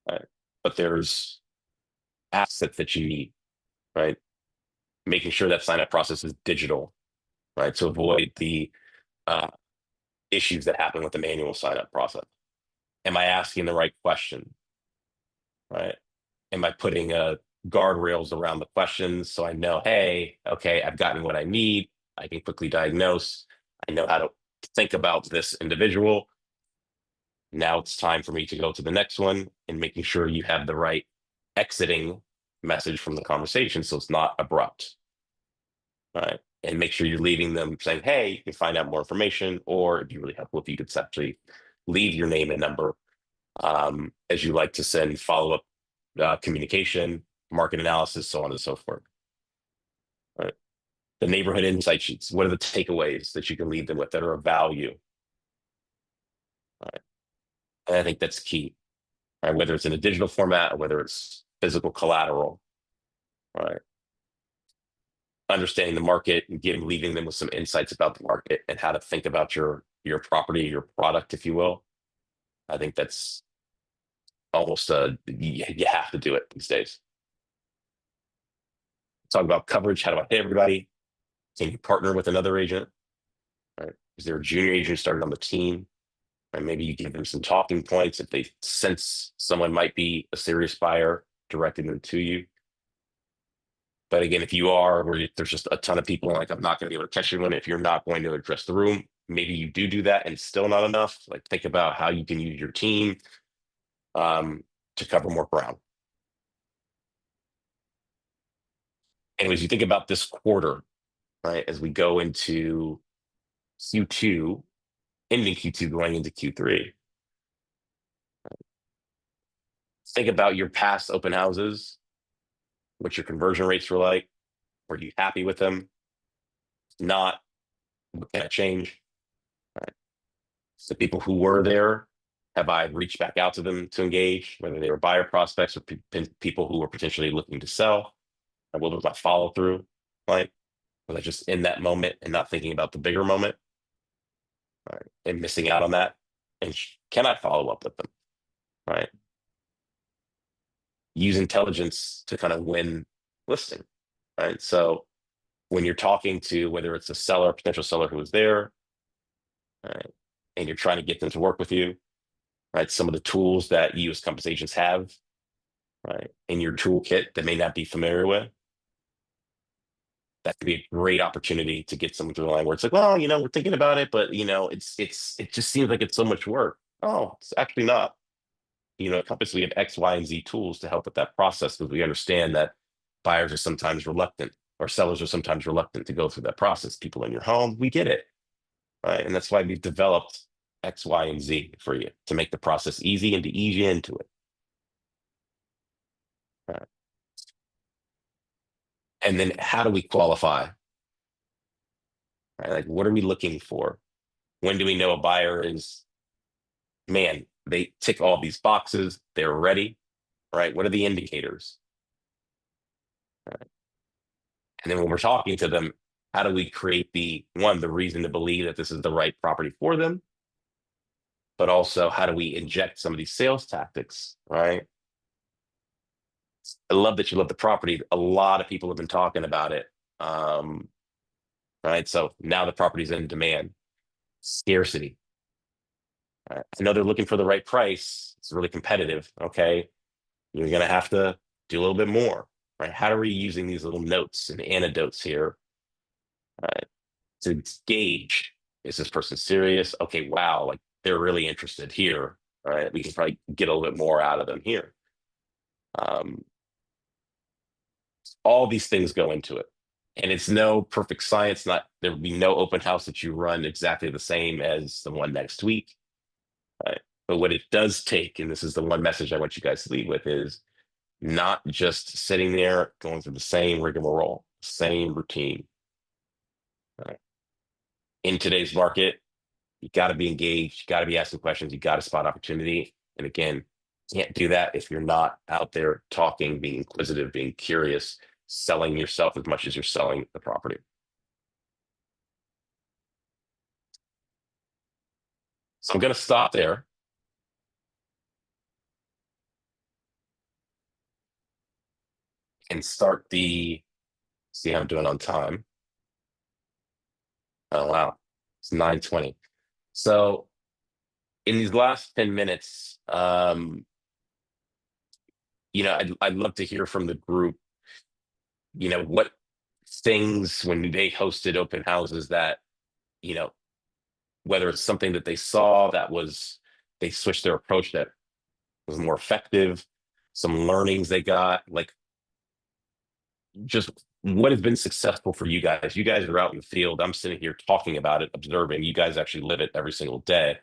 right? But there's assets that you need, right? Making sure that sign up process is digital, right? To avoid the uh, issues that happen with the manual sign up process. Am I asking the right question, right? Am I putting guardrails around the questions so I know, hey, okay, I've gotten what I need. I can quickly diagnose. I know how to think about this individual. Now it's time for me to go to the next one and making sure you have the right exiting message from the conversation so it's not abrupt, right? And make sure you're leaving them saying, hey, you can find out more information, or it'd be really helpful if you could actually leave your name and number as you like to send follow-up communication, market analysis, so on and so forth. Right. The neighborhood insight sheets. What are the takeaways that you can leave them with that are of value? Right. And I think that's key. Right. Whether it's in a digital format or whether it's physical collateral. Right. Understanding the market and leaving them with some insights about the market and how to think about your property, your product, if you will. I think that's almost you have to do it these days. Talk about coverage. How do I pay everybody? Can you partner with another agent? Right? Is there a junior agent started on the team? Right? Maybe you give them some talking points if they sense someone might be a serious buyer, directing them to you. But again, if you are where there's just a ton of people, like I'm not going to be able to catch anyone. If you're not going to address the room, maybe you do that and still not enough. Like think about how you can use your team to cover more ground. Anyways, you think about this quarter, right? As we go into Q2, ending Q2, going into Q3. Think about your past open houses, what your conversion rates were like. Were you happy with them? Not, what can I change? Right. So people who were there, have I reached back out to them to engage, whether they were buyer prospects or people who were potentially looking to sell? And what was my follow through like? Was I just in that moment and not thinking about the bigger moment? Right. And missing out on that? And can I follow up with them? Right. Use intelligence to kind of win listing. Right. So when you're talking to whether it's a seller, potential seller who is there, right, and you're trying to get them to work with you, right? Some of the tools that you as Compass agents have, right, in your toolkit that may not be familiar with, that could be a great opportunity to get someone through the line where it's like, well, we're thinking about it, but it just seems like it's so much work. Oh, it's actually not. At Compass, we have X, Y, and Z tools to help with that process because we understand that buyers are sometimes reluctant or sellers are sometimes reluctant to go through that process. People in your home, we get it, right? And that's why we've developed X, Y, and Z for you to make the process easy and to ease you into it. Right. And then how do we qualify? Right? Like, what are we looking for? When do we know a buyer is, man, they tick all these boxes, they're ready, right? What are the indicators? Right. And then when we're talking to them, how do we create the reason to believe that this is the right property for them? But also, how do we inject some of these sales tactics, right? I love that you love the property. A lot of people have been talking about it. Right. So now the property's in demand, scarcity. Right? I know they're looking for the right price. It's really competitive. Okay. You're going to have to do a little bit more, right? How are we using these little notes and anecdotes here, right, to gauge, is this person serious? Okay. Wow. Like they're really interested here. Right. We can probably get a little bit more out of them here. All these things go into it. And it's no perfect science. Not there will be no open house that you run exactly the same as the one next week. Right? But what it does take, and this is the one message I want you guys to leave with, is not just sitting there going through the same rigmarole, same routine. Right? In today's market, you got to be engaged, you got to be asking questions, you got to spot opportunity. And again, can't do that if you're not out there talking, being inquisitive, being curious, selling yourself as much as you're selling the property. So I'm going to stop there. And start see how I'm doing on time. Oh, wow. It's 9:20. So in these last 10 minutes, I'd love to hear from the group, what things when they hosted open houses that, you know, whether it's something that they saw they switched their approach that was more effective, some learnings they got, like just what has been successful for you guys. You guys are out in the field. I'm sitting here talking about it, observing. You guys actually live it every single day.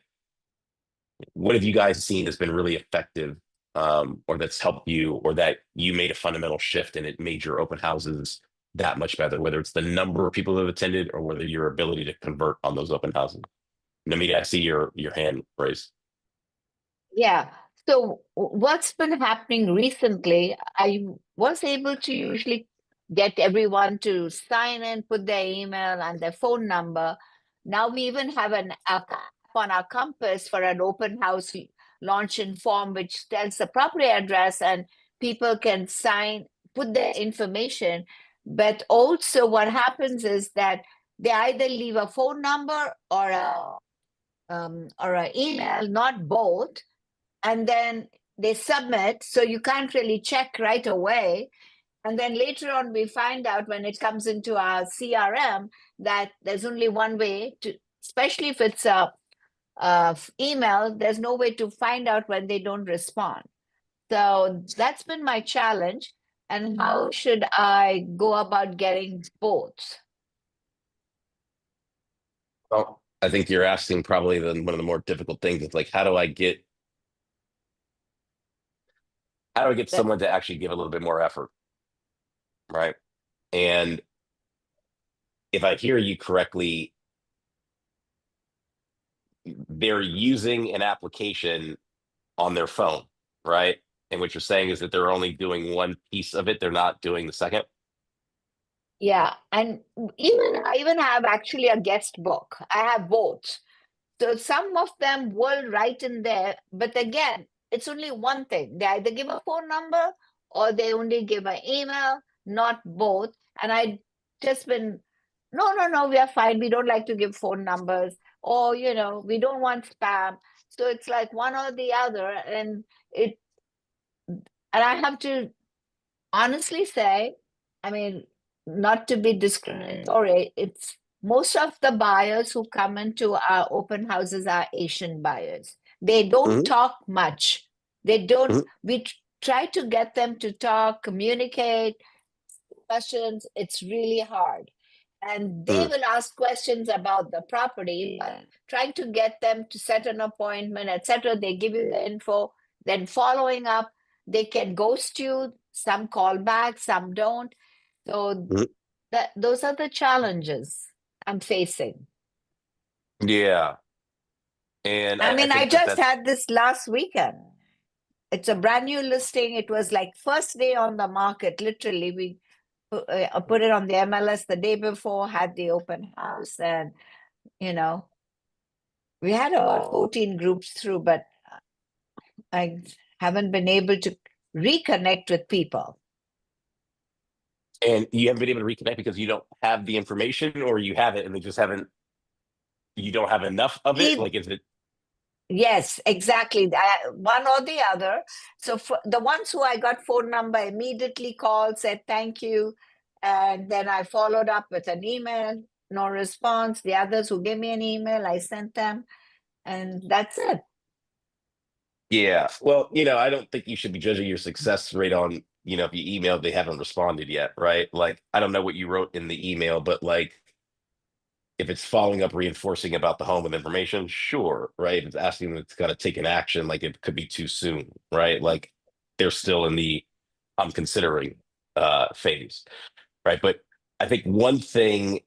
What have you guys seen that's been really effective, or that's helped you, or that you made a fundamental shift and it made your open houses that much better, whether it's the number of people that have attended or whether your ability to convert on those open houses? Namita, I see your hand raised. Yeah. So what's been happening recently, I was able to usually get everyone to sign in, put their email and their phone number. Now we even have an app on our Compass for an open house launch-in form, which tells the property address and people can sign, put their information. But also what happens is that they either leave a phone number or an email, not both, and then they submit, so you can't really check right away. And then later on we find out when it comes into our CRM that there's only one way to, especially if it's a email, there's no way to find out when they don't respond. So that's been my challenge. And how should I go about getting both? Well, I think you're asking probably one of the more difficult things. It's like, how do I get That- someone to actually give a little bit more effort, right? And if I hear you correctly, they're using an application on their phone, right? And what you're saying is that they're only doing one piece of it, they're not doing the second. Yeah, and I even have actually a guest book. I have both. So some of them will write in there, but again, it's only one thing. They either give a phone number or they only give an email, not both. And I just been, no, we are fine. We don't like to give phone numbers, or we don't want spam. So it's like one or the other, and I have to honestly say, I mean, not to be discriminatory, it's most of the buyers who come into our open houses are Asian buyers. They don't Mhm. talk much. They don't, Mhm. we try to get them to talk, communicate, questions. It's really hard. And they Mm. will ask questions about the property, but trying to get them to set an appointment, etc. They give you the info, then following up, they can ghost you. Some call back, some don't. So Mhm. those are the challenges I'm facing. Yeah. And I I mean, I think that just that's had this last weekend. It's a brand new listing. It was like first day on the market. Literally, we put it on the MLS the day before, had the open house, and we had about 14 groups through, but I haven't been able to reconnect with people. and you haven't been able to reconnect because you don't have the information, or you have it and they just haven't, you don't have enough of it. Eith- Like, is it? Yes, exactly. One or the other. So for the ones who I got phone number, immediately called, said thank you. And then I followed up with an email, no response. The others who gave me an email, I sent them. And that's it. Yeah. Well, I don't think you should be judging your success rate on, if you emailed, they haven't responded yet, right? Like, I don't know what you wrote in the email, but like, if it's following up, reinforcing about the home with information, sure, right? If it's asking them to kind of take an action, like it could be too soon, right? Like they're still in the I'm considering phase, right? But I think one thing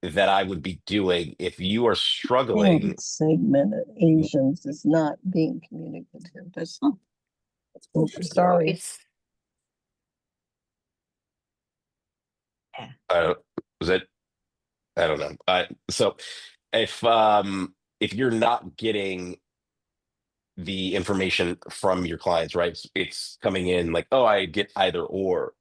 that I would be doing if you are struggling, Segment of Asians is not being communicative. That's sorry. It's was it? I don't know. So if if you're not getting the information from your clients, right? It's coming in like, oh, I get either or,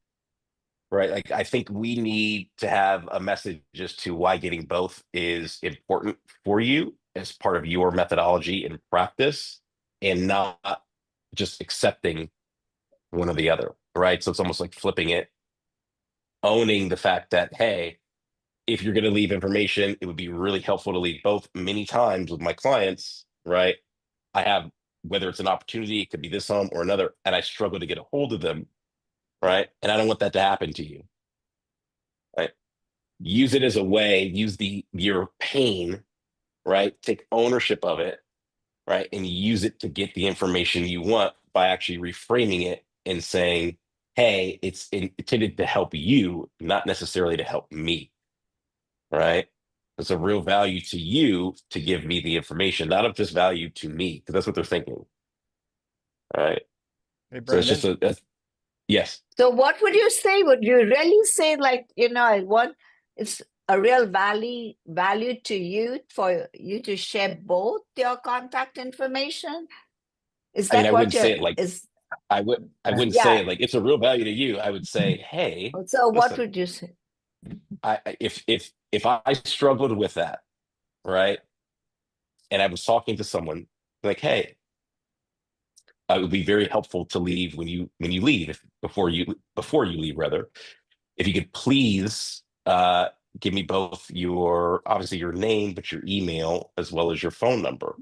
right? Like, I think we need to have a message as to why getting both is important for you as part of your methodology and practice, and not just accepting one or the other, right? So it's almost like flipping it, owning the fact that, hey, if you're going to leave information, it would be really helpful to leave both. Many times with my clients, right? I have, whether it's an opportunity, it could be this home or another, and I struggle to get a hold of them, right? And I don't want that to happen to you, right? Use it as a way, use your pain, right? Take ownership of it, right? And use it to get the information you want by actually reframing it and saying, hey, it's intended to help you, not necessarily to help me, right? It's a real value to you to give me the information, not of just value to me, because that's what they're thinking, right? Hey, So it's just Brandon. yes. So what would you say? Would you really say, like, I want, it's a real value to you for you to share both your contact information? Is I mean, that I what wouldn't you're, say it like is, I wouldn't say yeah. it like it's a real value to you. I would say, hey, So what listen, would you say? if I struggled with that, right? And I was talking to someone like, hey, it would be very helpful to leave when you leave, before you leave, rather, if you could please give me both obviously your name, but your email as well as your phone number.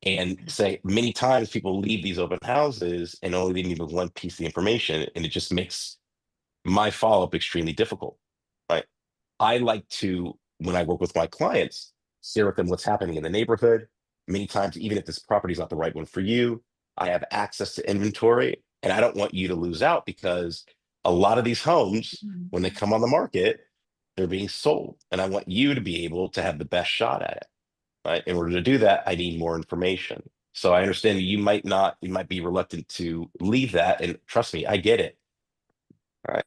And say, many times people leave these open houses and only leave me with one piece of information, and it just makes my follow-up extremely difficult, right? I like to, when I work with my clients, share with them what's happening in the neighborhood. Many times, even if this property is not the right one for you, I have access to inventory, and I don't want you to lose out, because a lot of these homes, when they come on the market, they're being sold, and I want you to be able to have the best shot at it, right? In order to do that, I need more information. So I understand that you might be reluctant to leave that, and trust me, I get it, right?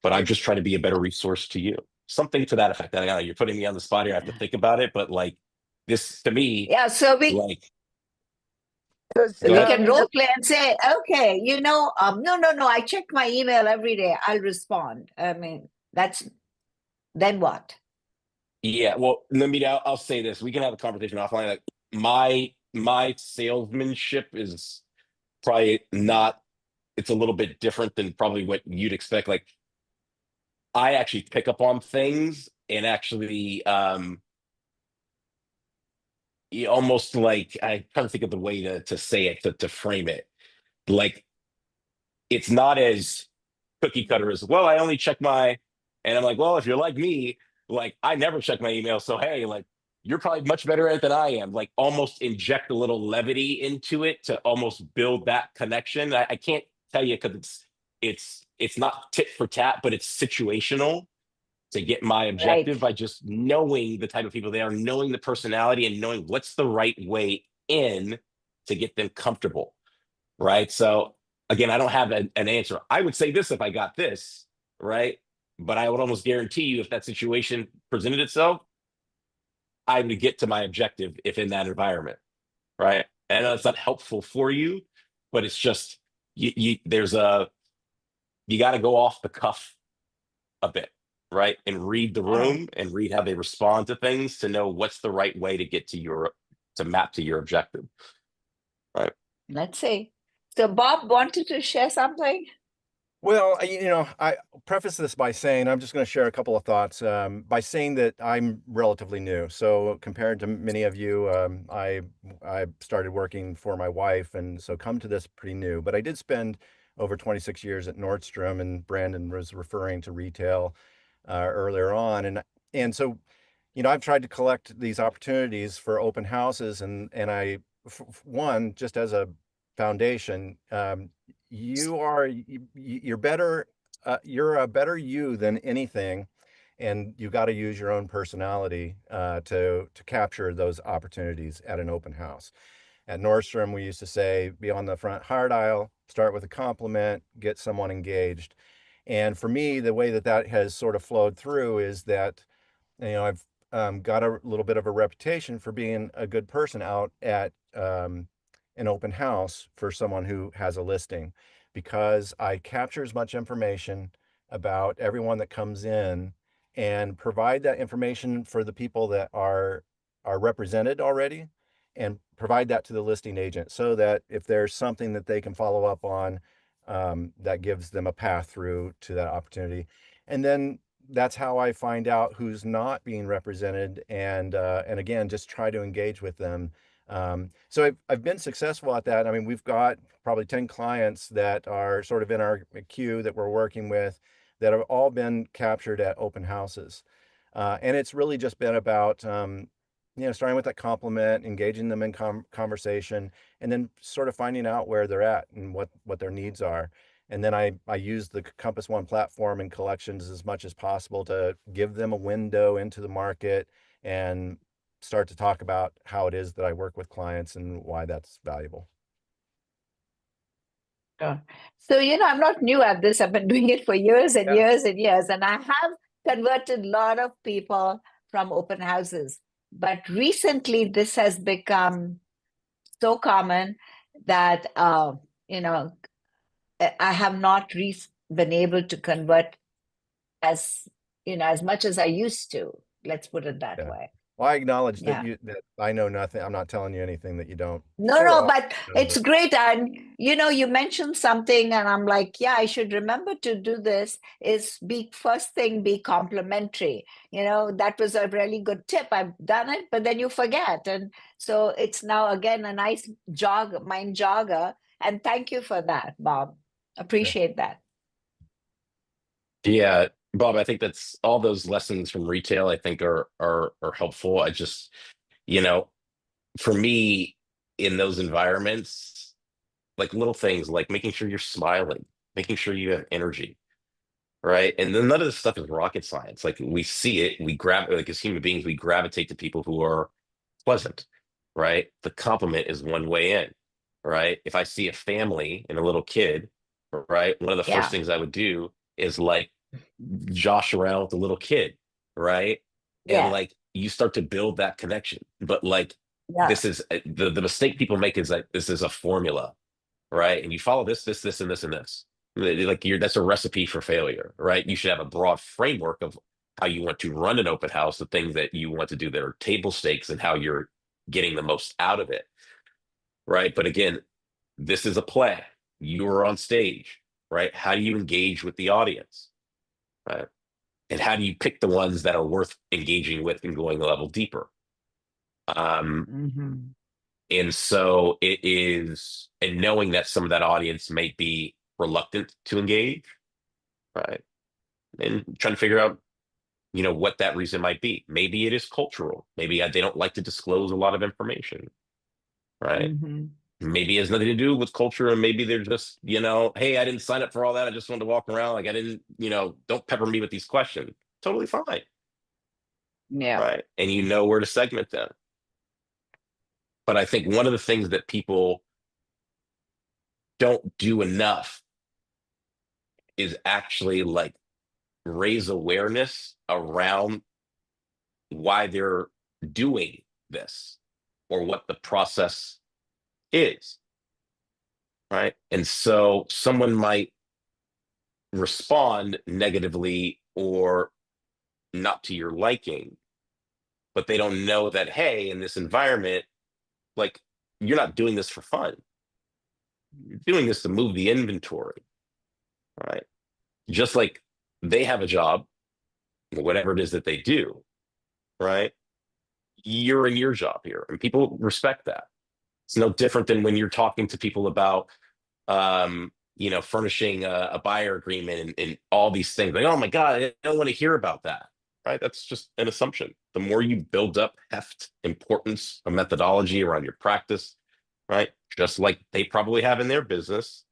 But I'm just trying to be a better resource to you. Something to that effect. I know you're putting me on the spot here. I have to think about it, but like, this to me, Yeah, so like, Because go we ahead. can role play and say, okay, no, I check my email every day. I'll respond. I mean, then what? Yeah, well, I'll say this. We can have a conversation offline. Like, my salesmanship is probably not, it's a little bit different than probably what you'd expect. Like, I actually pick up on things, and actually almost like, I trying to think of the way to say it, to frame it. Like, it's not as cookie cutter as, well, I only check and I'm like, well, if you're like me, like, I never check my email. So, hey, like, you're probably much better at it than I am. Like, almost inject a little levity into it to almost build that connection. I can't tell you, because it's not tit for tat, but it's situational to get my objective Right. by just knowing the type of people they are, knowing the personality, and knowing what's the right way in to get them comfortable. Right. So again, I don't have an answer. I would say this if I got this, right? But I would almost guarantee you, if that situation presented itself, I would get to my objective if in that environment. Right. And I know it's not helpful for you, but it's just, you got to go off the cuff a bit, right? And read the room and read how they respond to things to know what's the right way to get to map to your objective. Right. Let's see. So Bob wanted to share something. Well, I preface this by saying, I'm just going to share a couple of thoughts, by saying that I'm relatively new. So compared to many of you, I started working for my wife, and so come to this pretty new. But I did spend over 26 years at Nordstrom, and Brandon was referring to retail earlier on, and so I've tried to collect these opportunities for open houses, and one, just as a foundation, you're better, you're a better you than anything, and you got to use your own personality to capture those opportunities at an open house. At Nordstrom, we used to say, be on the front hard aisle, start with a compliment, get someone engaged. And for me, the way that has sort of flowed through is that I've got a little bit of a reputation for being a good person out at an open house for someone who has a listing, because I capture as much information about everyone that comes in and provide that information for the people that are represented already, and provide that to the listing agent so that if there's something that they can follow up on, that gives them a path through to that opportunity. And then that's how I find out who's not being represented, and again, just try to engage with them. So I've been successful at that. I mean, we've got probably 10 clients that are sort of in our queue that we're working with, that have all been captured at open houses. And it's really just been about, starting with that compliment, engaging them in conversation, and then sort of finding out where they're at and what their needs are. And then I use the Compass One platform and collections as much as possible to give them a window into the market and start to talk about how it is that I work with clients and why that's valuable. Sure. So, I'm not new at this. I've been doing it for years and Yeah. years and years, and I have converted a lot of people from open houses. But recently, this has become so common that, I have not been able to convert as much as I used to. Let's put it that Yeah. way. Well, I acknowledge Yeah. that I know nothing. I'm not telling you anything that you don't. No, sort of no, already but know, it's great. And, you mentioned something, and I'm like, yeah, I should remember to do this. First thing, be complimentary. That was a really good tip. I've done it, but then you forget. And so it's now, again, a nice mind jogger. And thank you for that, Bob. Appreciate that. Yeah, Bob, I think that's all those lessons from retail, I think are helpful. I just, you know, for me in those environments, like little things like making sure you're smiling, making sure you have energy, right? And then none of this stuff is rocket science. Like we see it, like as human beings, we gravitate to people who are pleasant, right? The compliment is one way in, right? If I see a family and a little kid, right, one of the first Yeah. things I would do is like josh around with the little kid, right? And Yeah. like you start to build that connection. But like Yeah. this is the mistake people make is that this is a formula, right? And you follow this, and this, and this. Like that's a recipe for failure, right? You should have a broad framework of how you want to run an open house, the things that you want to do that are table stakes, and how you're getting the most out of it, right? But again, this is a play. You are on stage, right? How do you engage with the audience, right? And how do you pick the ones that are worth engaging with and going a level deeper? Mhm. And so it is, and knowing that some of that audience may be reluctant to engage, right? And trying to figure out, what that reason might be. Maybe it is cultural. Maybe they don't like to disclose a lot of information, right? Mhm. Maybe it has nothing to do with culture, and maybe they're just, hey, I didn't sign up for all that. I just wanted to walk around. Like I didn't, don't pepper me with these questions. Totally fine, Yeah. right? And you know where to segment them. But I think one of the things that people don't do enough is actually like raise awareness around why they're doing this or what the process is, right? And so someone might respond negatively or not to your liking, but they don't know that, hey, in this environment, like you're not doing this for fun. You're doing this to move the inventory, right? Just like they have a job, whatever it is that they do, right? You're in your job here, and people respect that. It's no different than when you're talking to people about, furnishing a buyer agreement and all these things. Like, oh my God, I don't want to hear about that, right? That's just an assumption. The more you build up heft, importance, a methodology around your practice, right? Just like they probably have in their business,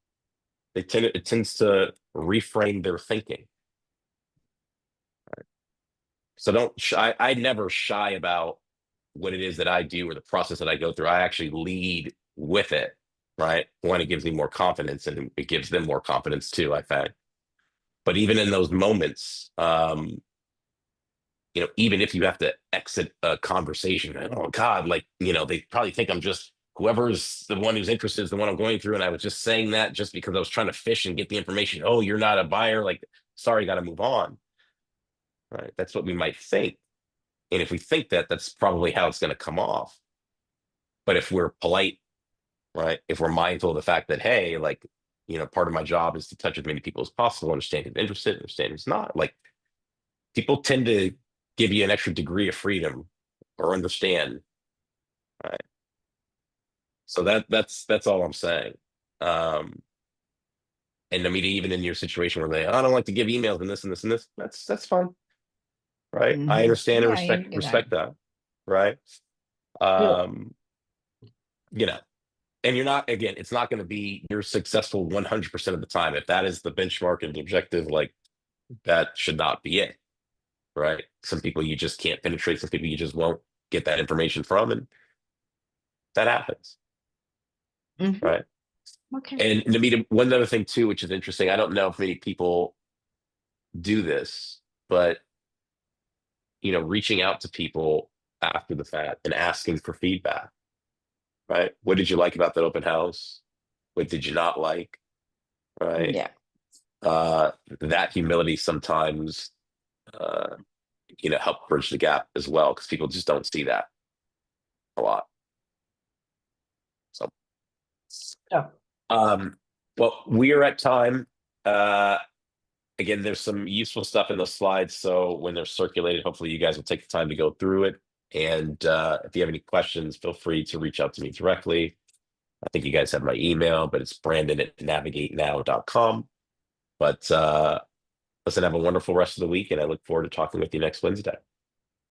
it tends to reframe their thinking. So I never shy about what it is that I do or the process that I go through. I actually lead with it, right? One, it gives me more confidence, and it gives them more confidence too, I find. But even in those moments, even if you have to exit a conversation, oh God, like, they probably think I'm just whoever's the one who's interested is the one I'm going through. And I was just saying that just because I was trying to fish and get the information. Oh, you're not a buyer. Like, sorry, got to move on. Right. That's what we might think. And if we think that, that's probably how it's going to come off. But if we're polite, right, if we're mindful of the fact that, hey, like, part of my job is to touch as many people as possible, understand who's interested, understand who's not. Like, people tend to give you an extra degree of freedom or understand. Right. So that's all I'm saying. And I mean, even in your situation where I don't like to give emails and this and this and this, that's fine. Right. I Mhm. understand and Yeah, you respect that. Right. Yeah. And you're not, again, it's not going to be you're successful 100% of the time. If that is the benchmark and the objective, like, that should not be it. Right. Some people you just can't penetrate, some people you just won't get that information from, and that happens. Mhm. Right. Okay. And Namita, one other thing too, which is interesting, I don't know if many people do this, but reaching out to people after the fact and asking for feedback. Right. What did you like about that open house? What did you not like? Right. Yeah. That humility sometimes help bridge the gap as well, because people just don't see that a lot. So Sure. well, we're at time. Again, there's some useful stuff in the slides, so when they're circulated, hopefully you guys will take the time to go through it. And if you have any questions, feel free to reach out to me directly. I think you guys have my email, but it's brandon@navigatenow.com. But listen, have a wonderful rest of the week, and I look forward to talking with you next Wednesday.